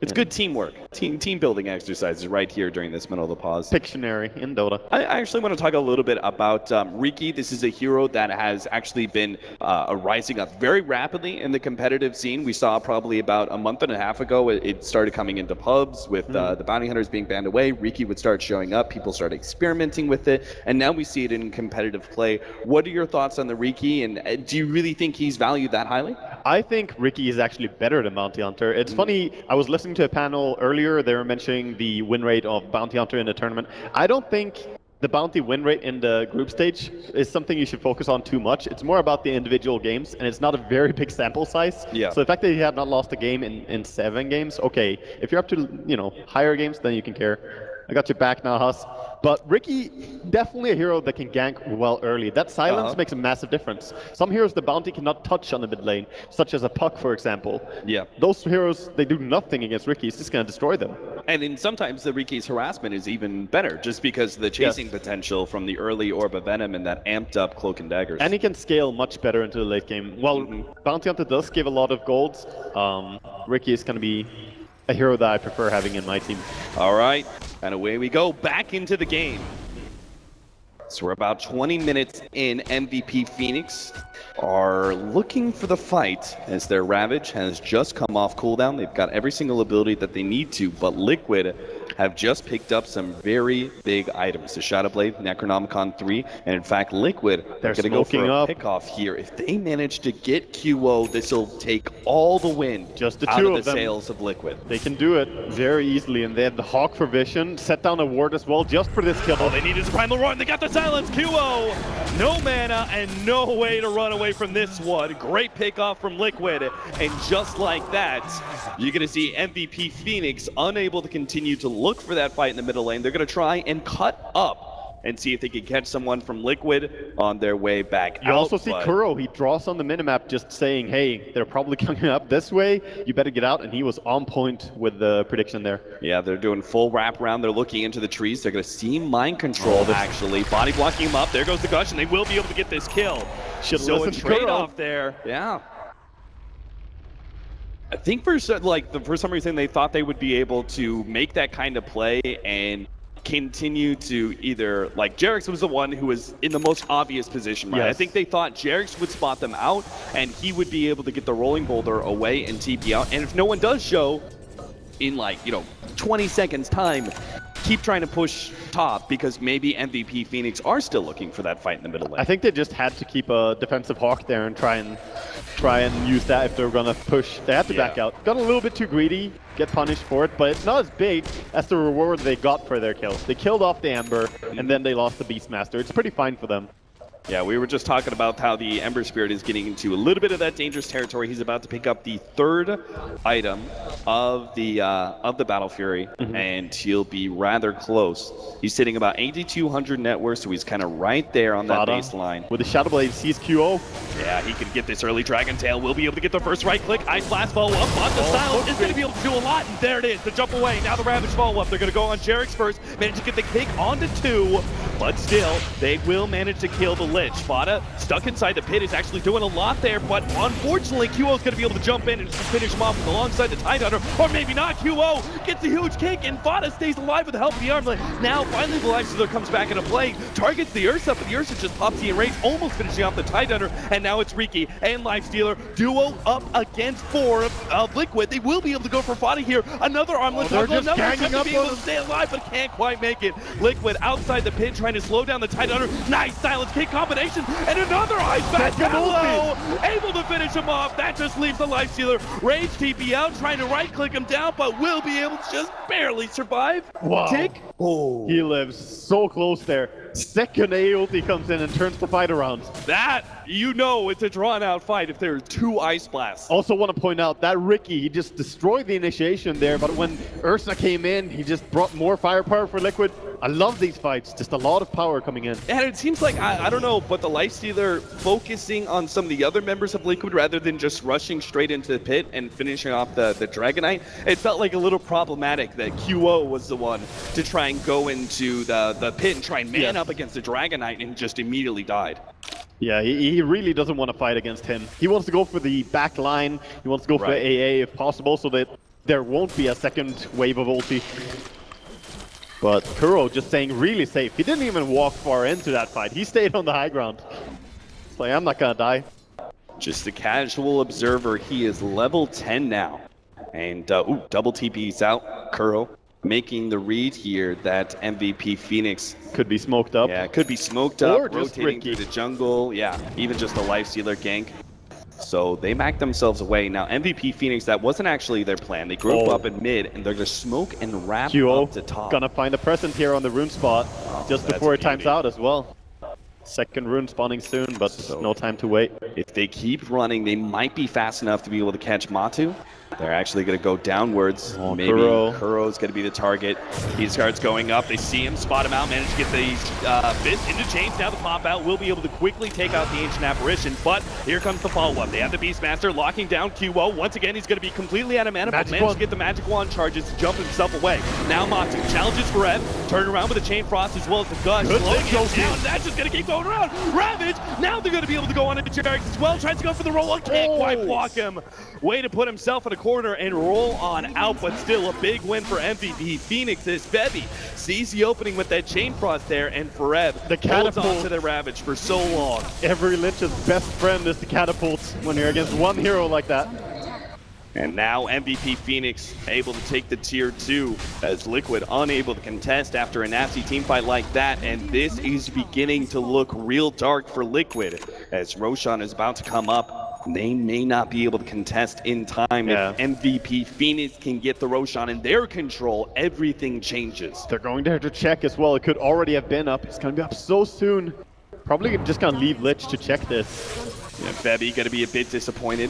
It's good teamwork, team building exercises right here during this middle of the pause. Pictionary in Dota. I actually want to talk a little bit about Riki. This is a hero that has actually been rising up very rapidly in the competitive scene. We saw probably about a month and a half ago it started coming into pubs with the bounty hunters being banned away. Riki would start showing up. People started experimenting with it, and now we see it in competitive play. What are your thoughts on the Riki, and do you really think he's valued that highly? I think Riki is actually better than Bounty Hunter. It's funny, I was listening to a panel earlier, they were mentioning the win rate of Bounty Hunter in the tournament. I don't think the Bounty win rate in the group stage is something you should focus on too much. It's more about the individual games, and it's not a very big sample size. Yeah. So the fact that he had not lost a game in 7 games, okay. If you're up to, higher games, then you can care. I got your back now, Huss. But Riki, definitely a hero that can gank well early. That silence makes a massive difference. Some heroes the bounty cannot touch on the mid lane, such as a Puck, for example. Yeah. Those heroes, they do nothing against Riki. It's just going to destroy them. And then sometimes the Riki's harassment is even better, just because of the chasing potential from the early Orb of Venom and that amped up Cloak and Daggers. And he can scale much better into the late game. While Bounty Hunter does give a lot of golds, Riki is going to be a hero that I prefer having in my team. All right, and away we go, back into the game. So we're about 20 minutes in. MVP Phoenix are looking for the fight as their Ravage has just come off cooldown. They've got every single ability that they need to, but Liquid have just picked up some very big items. The Shadow Blade, Necronomicon 3, and in fact, Liquid are going to go for a pick-off here. If they manage to get QO, this will take all the wind just out of the sails of Liquid. They can do it very easily, and they have the Hawk for Vision, set down a ward as well just for this kill. All they need is a Primal Roar, and they got the silence. QO, no mana and no way to run away from this one. Great pick-off from Liquid, and just like that, you're going to see MVP Phoenix unable to continue to look for that fight in the middle lane. They're going to try and cut up and see if they can catch someone from Liquid on their way back out. You also see Kuro, he draws on the minimap just saying, hey, they're probably coming up this way, you better get out, and he was on point with the prediction there. Yeah, they're doing full wrap around, they're looking into the trees, they're going to see Mind Control actually, body blocking him up, there goes the Gush, and they will be able to get this kill. So a trade-off there, yeah. I think for some reason they thought they would be able to make that kind of play and continue to either, like, Jarex was the one who was in the most obvious position, right? Yes. I think they thought Jarex would spot them out and he would be able to get the Rolling Boulder away and TP out. And if no one does show in 20 seconds time, keep trying to push top because maybe MVP Phoenix are still looking for that fight in the middle lane. I think they just had to keep a defensive hawk there and try and use that if they were gonna push. They had to back out. Got a little bit too greedy, get punished for it, but it's not as big as the reward they got for their kill. They killed off the Ember, and then they lost the Beastmaster. It's pretty fine for them. Yeah, we were just talking about how the Ember Spirit is getting into a little bit of that dangerous territory. He's about to pick up the third item of the Battle Fury, and he'll be rather close. He's sitting about 8,200 net worth, so he's kind of right there on that baseline. With the Shadow Blade, sees QO. Yeah, he can get this early Dragon Tail. Will be able to get the first right click. Ice Blast follow up. But the Silence is going to be able to do a lot, and there it is. The jump away. Now the Ravage follow up. They're going to go on Jerix first. Manage to get the kick onto 2, but still, they will manage to kill the Lich. Fada, stuck inside the pit, is actually doing a lot there, but unfortunately, QO is going to be able to jump in and finish him off alongside the Tidehunter, or maybe not. QO gets a huge kick, and Fada stays alive with the help of the arm. Now, finally, the Lifestealer comes back into play, targets the Ursa, but the Ursa just pops the Enrage, almost finishing off the Tidehunter, and now it's Riki and Lifestealer, duo up against 4 of Liquid. They will be able to go for Fada here. Another armlet, they're just another ganging attempt to up be able on to him. stay alive, but can't quite make it. Liquid outside the pit, trying to slow down the Tidehunter. Nice silence kick combination, and another Ice Bat. Hello! Able to finish him off. That just leaves the Lifestealer. Rage TP out, trying to right-click him down, but will be able to just barely survive. Wow. Tick. Oh. He lives so close there. Second A ulti comes in and turns the fight around. That, you know, it's a drawn-out fight if there are 2 Ice Blasts. Also want to point out that Riki, he just destroyed the initiation there, but when Ursa came in, he just brought more firepower for Liquid. I love these fights, just a lot of power coming in. And it seems like, I don't know, but the Lifestealer focusing on some of the other members of Liquid rather than just rushing straight into the pit and finishing off the Dragonite, it felt like a little problematic that QO was the one to try and go into the pit and try and man up against the Dragonite and just immediately died. Yeah, he really doesn't want to fight against him. He wants to go for the back line, he wants to go for AA if possible, so that there won't be a second wave of ulti. But Kuro just staying really safe. He didn't even walk far into that fight. He stayed on the high ground. It's like, I'm not gonna die. Just a casual observer. He is level 10 now. And, double TP's out. Kuro making the read here that MVP Phoenix could be smoked up. Yeah, could be smoked up, or just rotating Riki through the jungle. Yeah, even just a Lifestealer gank. So they back themselves away. Now MVP Phoenix, that wasn't actually their plan. They group up in mid and they're gonna smoke and wrap up to top. Gonna find a present here on the rune spot just before it times out as well. Second rune spawning soon, but no time to wait. If they keep running, they might be fast enough to be able to catch Matu. They're actually going to go downwards. Maybe Kuro's going to be the target. These guards going up. They see him, spot him out, manage to get these fists into chains. Now the pop out will be able to quickly take out the Ancient Apparition, but here comes the follow-up. They have the Beastmaster locking down QO. Once again, he's going to be completely out of mana, but managed to get the Magic Wand charges to jump himself away. Now Matu challenges for Rev, turn around with the Chain Frost as well as the Gush. Slowing him down, that's just going to keep going around. Ravage, now they're going to be able to go on into Jerix as well. Tries to go for the roll-on, can't quite block him. Way to put himself in a corner and roll on out, but still a big win for MVP Phoenix as Bevy sees the opening with that Chain Frost there, and Forev holds on to the Ravage for so long. Every Lich's best friend is the catapult when you're against one hero like that. And now MVP Phoenix able to take the tier 2 as Liquid unable to contest after a nasty team fight like that, and this is beginning to look real dark for Liquid as Roshan is about to come up. They may not be able to contest in time. If MVP Phoenix can get the Roshan in their control, everything changes. They're going there to check as well. It could already have been up. It's going to be up so soon. Probably just going to leave Lich to check this. Yeah, Bevy going to be a bit disappointed.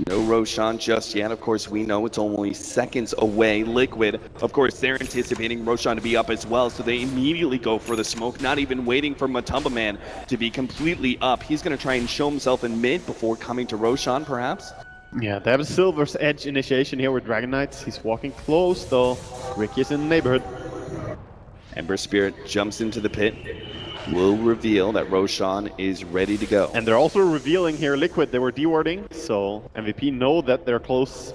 No Roshan just yet. Of course, we know it's only seconds away. Liquid, of course, they're anticipating Roshan to be up as well, so they immediately go for the smoke, not even waiting for Matumba Man to be completely up. He's going to try and show himself in mid before coming to Roshan, perhaps. Yeah, they have a Silver's Edge initiation here with Dragon Knights. He's walking close, though. Ricky's in the neighborhood. Ember Spirit jumps into the pit. Will reveal that Roshan is ready to go. And they're also revealing here Liquid. They were dewarding, so MVP know that they're close.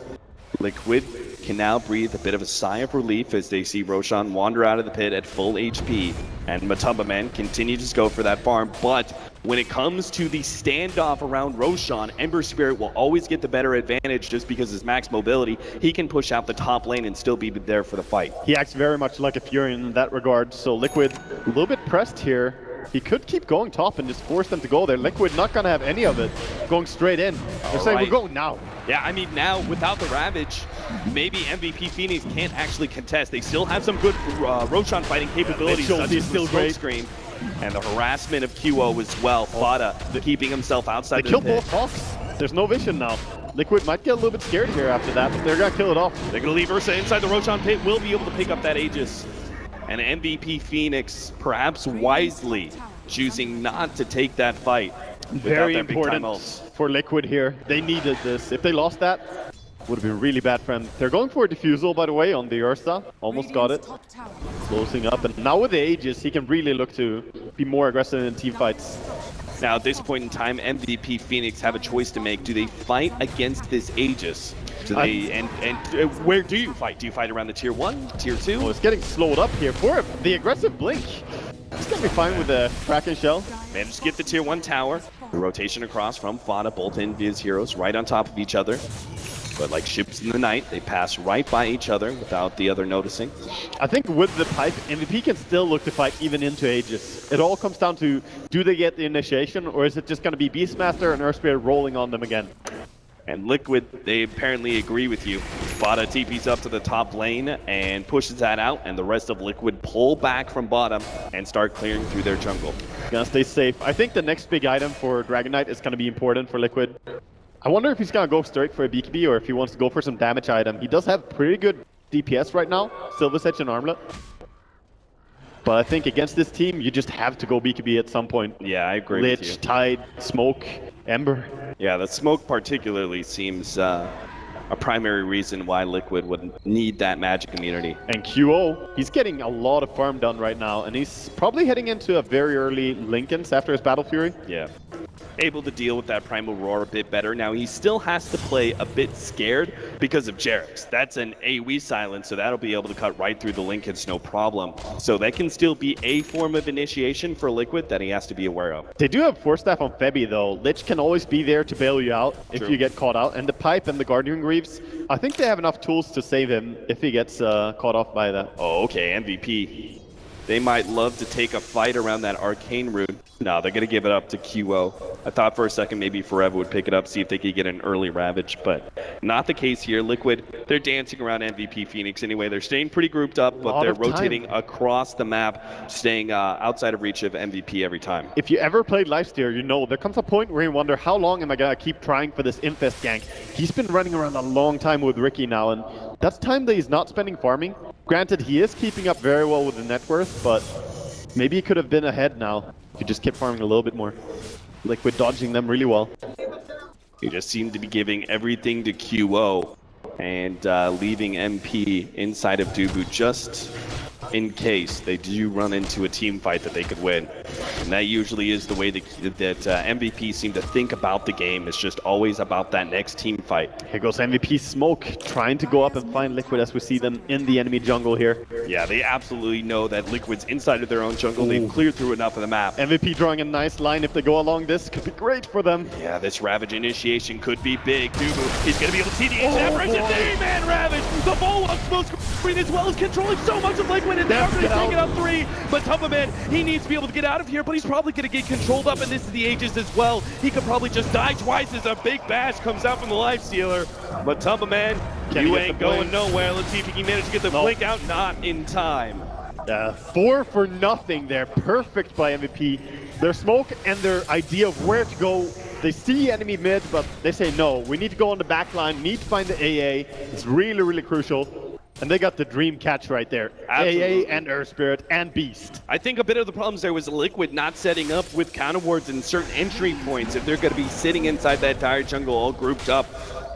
Liquid can now breathe a bit of a sigh of relief as they see Roshan wander out of the pit at full HP. And Matumba Man continues to go for that farm, but when it comes to the standoff around Roshan, Ember Spirit will always get the better advantage just because his max mobility. He can push out the top lane and still be there for the fight. He acts very much like a Fury in that regard, so Liquid a little bit pressed here. He could keep going top and just force them to go there. Liquid not gonna have any of it, going straight in. They're saying we're going now. Yeah, I mean now without the Ravage, maybe MVP Phoenix can't actually contest. They still have some good Roshan fighting capabilities, such as the smoke screen. And the harassment of QO as well. Fada keeping himself outside they the kill both Hawks. There's no vision now. Liquid might get a little bit scared here after that, but they're gonna kill it off. They're gonna leave Ursa inside the Roshan pit, will be able to pick up that Aegis. And MVP Phoenix, perhaps wisely, choosing not to take that fight. Very important for Liquid here. They needed this. If they lost that, would have been really bad for them. They're going for a defusal, by the way, on the Ursa. Almost got it. Closing up, and now with the Aegis, he can really look to be more aggressive in team fights. Now, at this point in time, MVP Phoenix have a choice to make. Do they fight against this Aegis? Do they, and where do you fight? Do you fight around the tier 1, tier 2? Oh, it's getting slowed up here for the aggressive blink. It's gonna be fine with the Kraken shell. Managed to get the tier 1 tower. The rotation across from Fada, both Invis heroes right on top of each other. But like ships in the night, they pass right by each other without the other noticing. I think with the pipe, MVP can still look to fight even into Aegis. It all comes down to, do they get the initiation, or is it just going to be Beastmaster and Earthspear rolling on them again? And Liquid, they apparently agree with you. Fada TP's up to the top lane and pushes that out, and the rest of Liquid pull back from bottom and start clearing through their jungle. Gonna stay safe. I think the next big item for Dragon Knight is gonna be important for Liquid. I wonder if he's gonna go straight for a BKB or if he wants to go for some damage item. He does have pretty good DPS right now, Silver's Edge and Armlet. But I think against this team, you just have to go BKB at some point. Yeah, I agree Lich, with you. Tide, Smoke, Ember. Yeah, the smoke particularly seems a primary reason why Liquid would need that magic immunity. And QO, he's getting a lot of farm done right now, and he's probably heading into a very early Linken's after his Battle Fury. Yeah. Able to deal with that Primal Roar a bit better. Now, he still has to play a bit scared because of Jerix. That's an AoE silence, so that'll be able to cut right through the Linken's no problem. So that can still be a form of initiation for Liquid that he has to be aware of. They do have Force Staff on Febby, though. Lich can always be there to bail you out if you get caught out. And the Pipe and the Guardian Greaves, I think they have enough tools to save him if he gets caught off by that. Oh, okay, MVP. They might love to take a fight around that Arcane Rune. No, they're going to give it up to QO. I thought for a second maybe Forever would pick it up, see if they could get an early Ravage, but not the case here. Liquid, they're dancing around MVP Phoenix anyway. They're staying pretty grouped up, but they're rotating across the map, staying outside of reach of MVP every time. If you ever played Lifesteal, you know there comes a point where you wonder, how long am I going to keep trying for this Infest gank? He's been running around a long time with Ricky now, and that's time that he's not spending farming. Granted, he is keeping up very well with the net worth, but maybe he could have been ahead now if he just kept farming a little bit more. Liquid dodging them really well. He just seemed to be giving everything to QO and leaving MP inside of Dubu just in case they do run into a team fight that they could win. And that usually is the way that MVP seem to think about the game. It's just always about that next team fight. Here goes MVP Smoke, trying to go up and find Liquid as we see them in the enemy jungle here. Yeah, they absolutely know that Liquid's inside of their own jungle. They've cleared through enough of the map. MVP drawing a nice line. If they go along this, could be great for them. Yeah, this Ravage initiation could be big. Dubu, he's going to be able to see the ancient three-man Ravage. The Bulwark smoke screen as well as controlling so much of Liquid, and they're already taking up 3. But Tumpaman, he needs to be able to get out of here, but he's probably going to get controlled up, and this is the Aegis as well. He could probably just die twice as a big bash comes out from the Lifestealer. But Tumpaman, you ain't going nowhere. Let's see if he can manage to get the blink out. Not in time. 4 for nothing there. Perfect by MVP. Their smoke and their idea of where to go. They see enemy mid, but they say no. We need to go on the back line. Need to find the AA. It's really, really crucial. And they got the dream catch right there. Absolutely. AA and Earth Spirit and Beast. I think a bit of the problems there was Liquid not setting up with counter wards in certain entry points if they're going to be sitting inside that entire jungle all grouped up.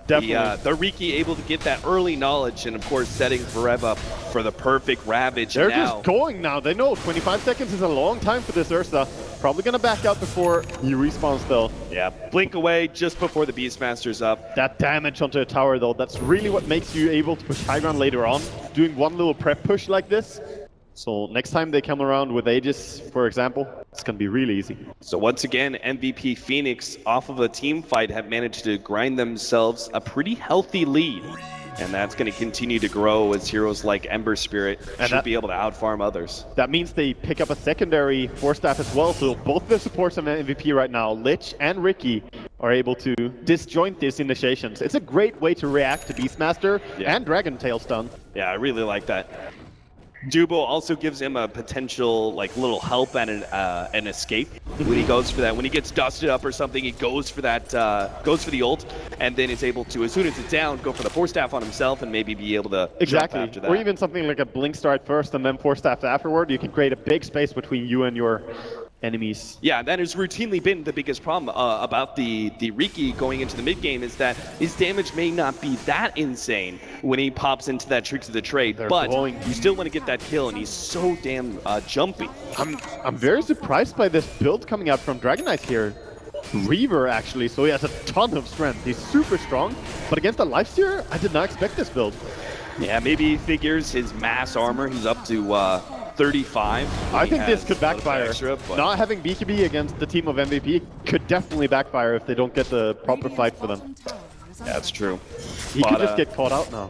Definitely. The Riki able to get that early knowledge and, of course, setting Forever up for the perfect Ravage. They're just going now. They know 25 seconds is a long time for this Ursa. Probably going to back out before he respawns, though. Yeah, blink away just before the Beastmaster's up. That damage onto a tower, though, that's really what makes you able to push high ground later on. Doing one little prep push like this, So next time they come around with Aegis, for example, it's going to be really easy. So once again, MVP Phoenix, off of a team fight, have managed to grind themselves a pretty healthy lead. And that's going to continue to grow as heroes like Ember Spirit should be able to outfarm others. That means they pick up a secondary 4-staff as well, so both the supports on MVP right now, Lich and Ricky, are able to disjoint these initiations. It's a great way to react to Beastmaster and Dragon Tail stun. Yeah, I really like that. Dubo also gives him a potential little help and an escape when he goes for that. When he gets dusted up or something, he goes for that, goes for the ult, and then is able to, as soon as it's down, go for the 4-staff on himself and maybe be able to jump after that. Or even something like a Blink Start first and then 4-staff afterward. You can create a big space between you and your enemies. Yeah, that has routinely been the biggest problem about the Riki going into the mid game, is that his damage may not be that insane when he pops into that Tricks of the Trade, but you still want to get that kill, and he's so damn jumpy. I'm very surprised by this build coming out from Dragon Knight here. Reaver, actually, so he has a ton of strength. He's super strong, but against a Lifesteer, I did not expect this build. Yeah, maybe he figures his mass armor, he's up to 35. I think this could backfire. Not having BKB against the team of MVP could definitely backfire if they don't get the proper fight for them. That's true. He could just get caught out now.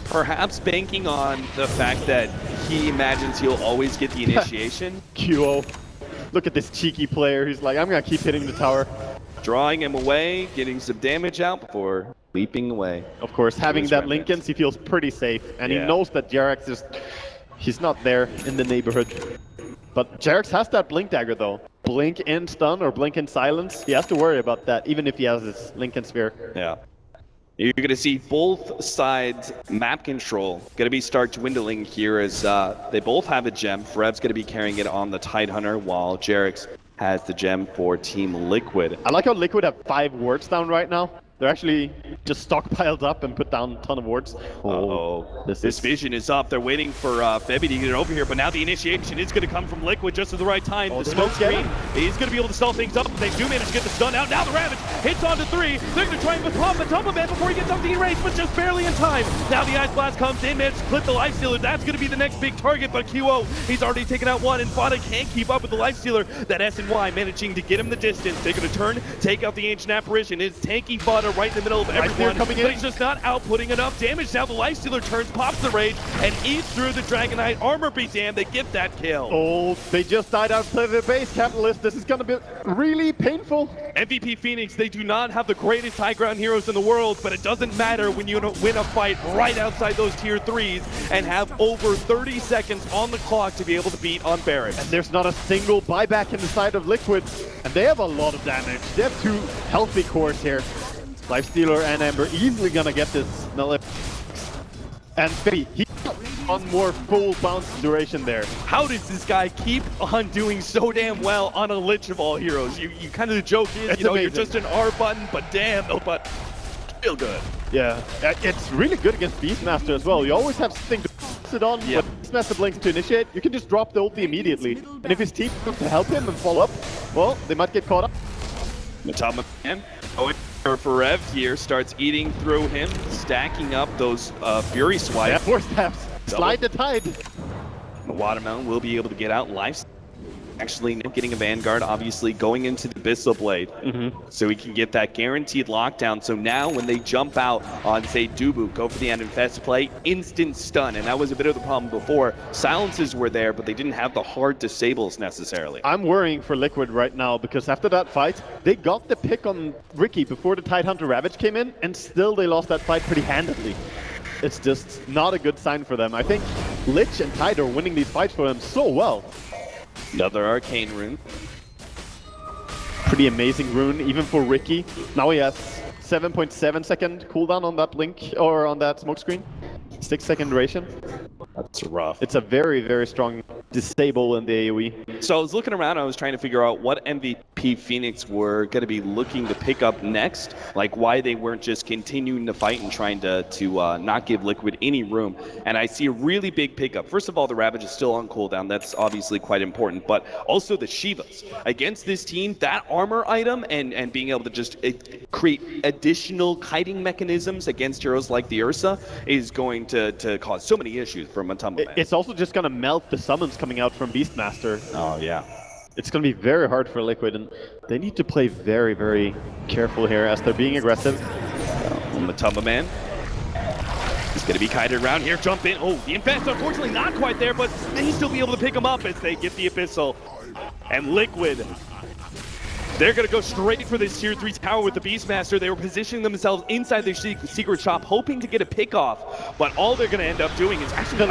Perhaps banking on the fact that he imagines he'll always get the initiation. QO. Look at this cheeky player. He's like, I'm going to keep hitting the tower. Drawing him away, getting some damage out before leaping away. Of course, having that Linken's, he feels pretty safe. And he knows that Jerax is... He's not there in the neighborhood. But Jerax has that Blink Dagger though. Blink in stun or Blink in silence. He has to worry about that, even if he has his Linken Sphere. Yeah. You're going to see both sides map control going to be start dwindling here as they both have a gem. Frev's going to be carrying it on the Tidehunter while Jerax has the gem for Team Liquid. I like how Liquid have 5 wards down right now. They're actually just stockpiled up and put down a ton of wards. This vision is up. They're waiting for Febby to get over here, but now the initiation is going to come from Liquid just at the right time. The smoke screen, he's going to be able to stall things up. They do manage to get the stun out. Now the Ravage hits onto 3. They're going to try and become the top of man before he gets something in range, but just barely in time. Now the Ice Blast comes. They manage to clip the Lifestealer. That's going to be the next big target, but QO, he's already taken out 1, and Fada can't keep up with the Lifestealer. That S&Y managing to get him the distance. They're going to turn, take out the Ancient Apparition. It's tanky Fada right in the middle of everyone, but he's just not outputting enough damage. Now the Lifestealer turns, pops the Rage, and eats through the Dragon Knight. Armor be damned, they get that kill. Oh, they just died outside their base, Capitalist. This is going to be really painful. MVP Phoenix, they do not have the greatest high ground heroes in the world, but it doesn't matter when you win a fight right outside those tier 3s and have over 30 seconds on the clock to be able to beat on Barrett. And there's not a single buyback in the side of Liquid, and they have a lot of damage. They have 2 healthy cores here. Lifestealer and Ember easily gonna get this. And Fetty, he got 1 more full bounce duration there. How does this guy keep on doing so damn well on a Lich of all heroes? You kind of the joke is, it's you're just an R button, but damn, no but feel good. Yeah, it's really good against Beastmaster as well. You always have something to sit on. When Beastmaster blinks to initiate, you can just drop the ulti immediately. And if his team comes to help him and follow up, well, they might get caught up. Matama man. For Rev here, starts eating through him, stacking up those Fury swipes. Yeah, 4 steps. Slide the tide. The Watermelon will be able to get out. Life actually getting a Vanguard, obviously going into the Abyssal Blade. So he can get that guaranteed lockdown. So now when they jump out on, say, Dubu, go for the end infest play, instant stun. And that was a bit of the problem before. Silences were there, but they didn't have the hard disables necessarily. I'm worrying for Liquid right now because after that fight, they got the pick on Ricky before the Tidehunter Ravage came in, and still they lost that fight pretty handedly. It's just not a good sign for them. I think Lich and Tide are winning these fights for them so well. Another Arcane Rune. Pretty amazing rune, even for Ricky. Now he has 7.7 second cooldown on that blink, or on that smoke screen. 6 second duration. That's rough. It's a very, very strong disable in the AoE. So I was looking around, I was trying to figure out what MVP MVP Phoenix were going to be looking to pick up next, like why they weren't just continuing to fight and trying to not give Liquid any room. And I see a really big pickup. First of all, the Ravage is still on cooldown. That's obviously quite important, but also the Shivas. Against this team, that armor item and being able to just create additional kiting mechanisms against heroes like the Ursa is going to cause so many issues for Matumba. It's also just gonna melt the summons coming out from Beastmaster. Oh, yeah. It's gonna be very hard for Liquid, and they need to play very, very careful here as they're being aggressive. Matumba Man is going to be kited around here, jump in. Oh, the Infest unfortunately not quite there, but they still be able to pick him up as they get the Abyssal. And Liquid, they're going to go straight for this tier 3 tower with the Beastmaster. They were positioning themselves inside their secret shop, hoping to get a pick off. But all they're going to end up doing is actually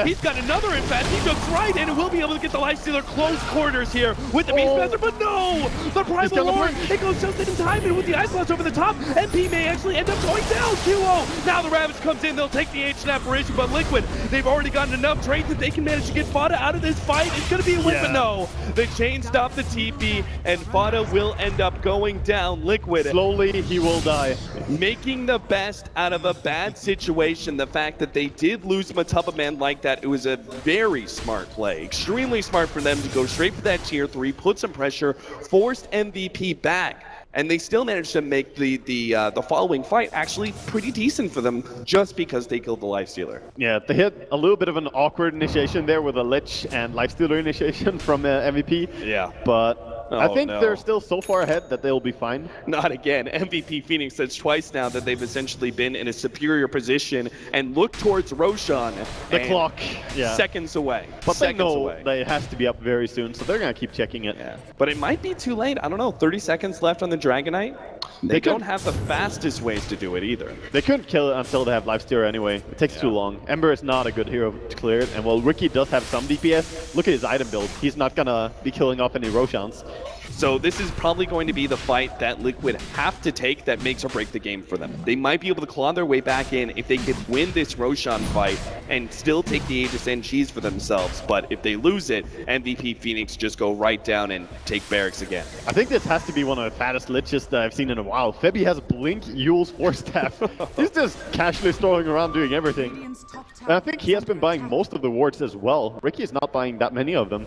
he's got another Infest. He jumps right in and will be able to get the Lifestealer close quarters here with the Beastmaster. But no! The Primal Lord, it goes just in time, and with the Ice Blast over the top, MP may actually end up going down 2-0. Now the Ravage comes in, they'll take the Ancient Apparition, but Liquid, they've already gotten enough trades that they can manage to get Fada out of this fight. It's going to be a win, but no. The chain stop the TP, and Fada will end up going down. Liquid Slowly, he will die. making the best out of a bad situation. The fact that they did lose Matumba Man like that, it was a very smart play. Extremely smart for them to go straight for that tier 3, put some pressure, forced MVP back. And they still managed to make the following fight actually pretty decent for them just because they killed the Lifestealer. Yeah, they hit a little bit of an awkward initiation there with a Lich and Lifestealer initiation from MVP. Yeah. But I think no. they're still so far ahead that they'll be fine. Not again. MVP Phoenix says twice now that they've essentially been in a superior position and look towards Roshan. The clock, yeah. Seconds away. But seconds they know away. that it has to be up very soon, so they're going to keep checking it. Yeah. But it might be too late. I don't know. 30 seconds left on the Dragonite. They don't have the fastest ways to do it either. They couldn't kill it until they have Lifestealer anyway. It takes too long. Ember is not a good hero to clear it, and while Ricky does have some DPS, look at his item build. He's not going to be killing off any Roshans. So this is probably going to be the fight that Liquid have to take that makes or break the game for them. They might be able to claw their way back in if they could win this Roshan fight and still take the Aegis NGs for themselves. But if they lose it, MVP Phoenix just go right down and take barracks again. I think this has to be one of the fattest Liches that I've seen in a while. Febby has Blink, Yule's Force Staff. He's just casually strolling around doing everything. And I think he has been buying most of the wards as well. Ricky is not buying that many of them.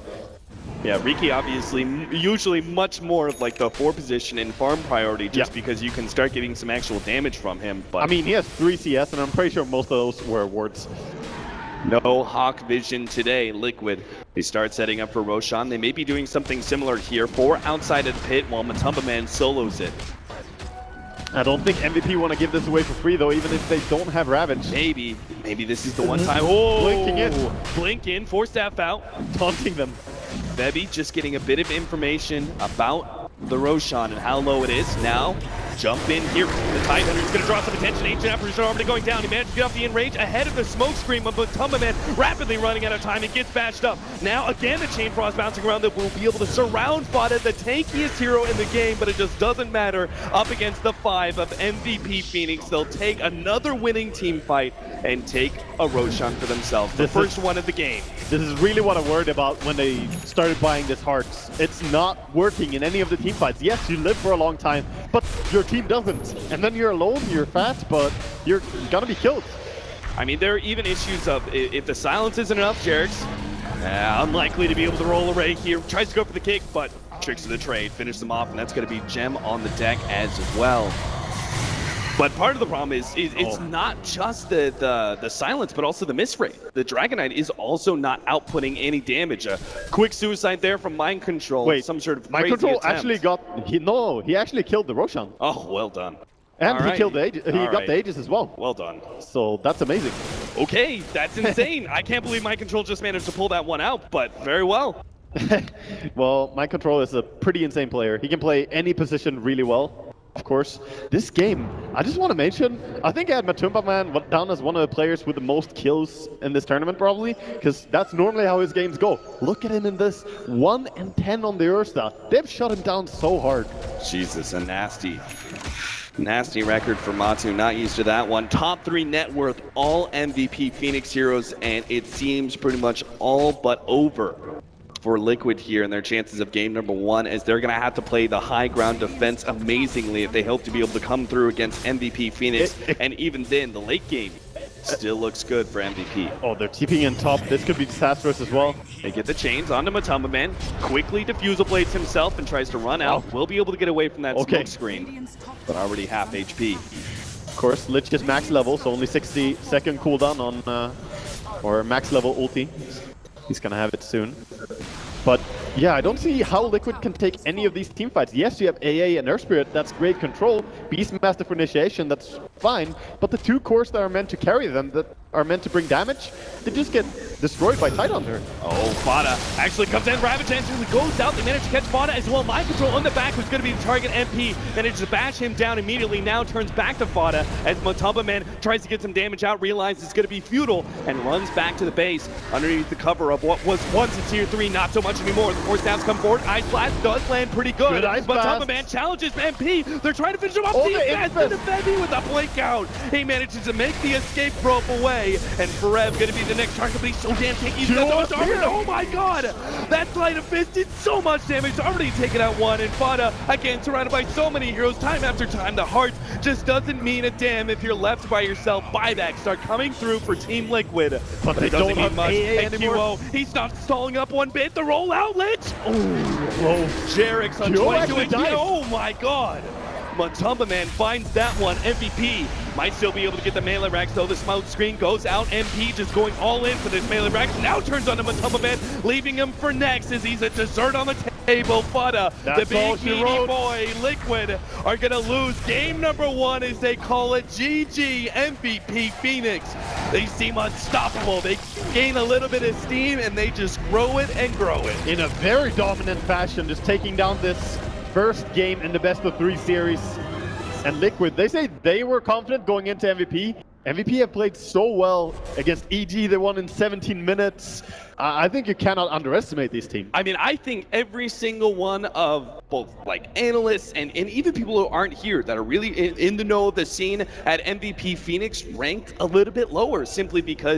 Yeah, Riki obviously usually much more of like the 4 position and farm priority just because you can start getting some actual damage from him. But I mean, he has 3 CS, and I'm pretty sure most of those were wards. No Hawk Vision today, Liquid. They start setting up for Roshan. They may be doing something similar here for outside of the pit while Matumba Man solos it. I don't think MVP want to give this away for free, though, even if they don't have Ravage. Maybe this is the one time. Oh, Blinking in. Blink in, Force Staff out. Taunting them. Bebby just getting a bit of information about the Roshan and how low it is. Now, jump in here. The Tidehunter's going to draw some attention. Ancient Apparition already going down. He managed to get off the in-range ahead of the smoke screen, but Matumba Man rapidly running out of time and gets bashed up. Now, again, the Chain Frost bouncing around that will be able to surround Fada, the tankiest hero in the game, but it just doesn't matter. Up against the 5 of MVP Phoenix, they'll take another winning team fight and take a Roshan for themselves. The first one of the game. This is really what I worried about when they started buying this Hearts. It's not working in any of the team fights. Yes, you live for a long time, but your team doesn't. And then you're alone, you're fast, but you're gonna be killed. I mean, there are even issues of if the silence isn't enough, Jerks, unlikely to be able to roll away here. Tries to go for the kick, but tricks of the trade, finish them off, and that's going to be Gem on the deck as well. But part of the problem is it's not just the silence, but also the miss rate. The Dragonite is also not outputting any damage. A quick suicide there from Mind Control. Wait, some sort of Mind crazy Control attempt. actually he actually killed the Roshan. Oh, well done. And All he right. killed the Aegis. He All got right. the Aegis as well. Well done. So that's amazing. Okay, that's insane. I can't believe Mind Control just managed to pull that one out, but very well. Well, Mind Control is a pretty insane player. He can play any position really well. Of course, this game, I just want to mention, I think I had Matumba Man down as one of the players with the most kills in this tournament, probably, because that's normally how his games go. Look at him in this, 1 and 10 on the Ursa. They've shut him down so hard. Jesus, a nasty record for Matu. Not used to that one. Top 3 net worth, all MVP Phoenix heroes, and it seems pretty much all but over for Liquid here and their chances of game number 1, as they're going to have to play the high ground defense amazingly if they hope to be able to come through against MVP Phoenix. And even then, the late game still looks good for MVP. Oh, they're TPing in top. This could be disastrous as well. They get the chains onto Matumba Man, quickly defusal blades himself and tries to run out. Will be able to get away from that smoke screen, but already half HP. Of course, Lich is max level, so only 60-second cooldown on, or max level ulti. He's gonna have it soon. But yeah, I don't see how Liquid can take any of these team fights. Yes, you have AA and Earth Spirit, that's great control. Beastmaster for initiation, that's fine. But the 2 cores that are meant to carry them, that are meant to bring damage, they just get destroyed by Tidehunter. Oh, Fada actually comes in. Ravage actually goes out. They manage to catch Fada as well. Mind control on the back, who's going to be the target. MP manages to bash him down immediately. Now turns back to Fada as Matumba Man tries to get some damage out, realizes it's going to be futile, and runs back to the base underneath the cover of what was once a tier 3, not so much anymore. The force downs come forward. Ice Blast does land pretty good. Matumba Man challenges MP. They're trying to finish him off. Defending with a blink out. He manages to make the escape rope away, and Forev going to be the next target, but he's so damn tanky. He's got so much armor. Oh my god! That Sleight of Fist did so much damage. Already taken out 1, and Fada, again, surrounded by so many heroes, time after time. The heart just doesn't mean a damn if you're left by yourself. Buybacks start coming through for Team Liquid, but it doesn't mean much. And QO, he's not stalling up one bit. The rollout Lich. Oh, Jarix on 22 HP. Oh my god! Matumba Man finds that one. MVP might still be able to get the melee racks, though. The smoke screen goes out. MP just going all in for this melee rack. Now turns onto Matumba Man, leaving him for next as he's a dessert on the table. Fada, the big meaty boy, Liquid, are going to lose game number 1 as they call it GG. MVP Phoenix. They seem unstoppable. They gain a little bit of steam and they just grow it and grow it. In a very dominant fashion, just taking down this first game in the best of 3 series. And Liquid, they say they were confident going into MVP. MVP have played so well against EG. They won in 17 minutes. I think you cannot underestimate these teams. I mean, I think every single one of both like analysts and even people who aren't here that are really in the know of the scene at MVP Phoenix ranked a little bit lower, simply because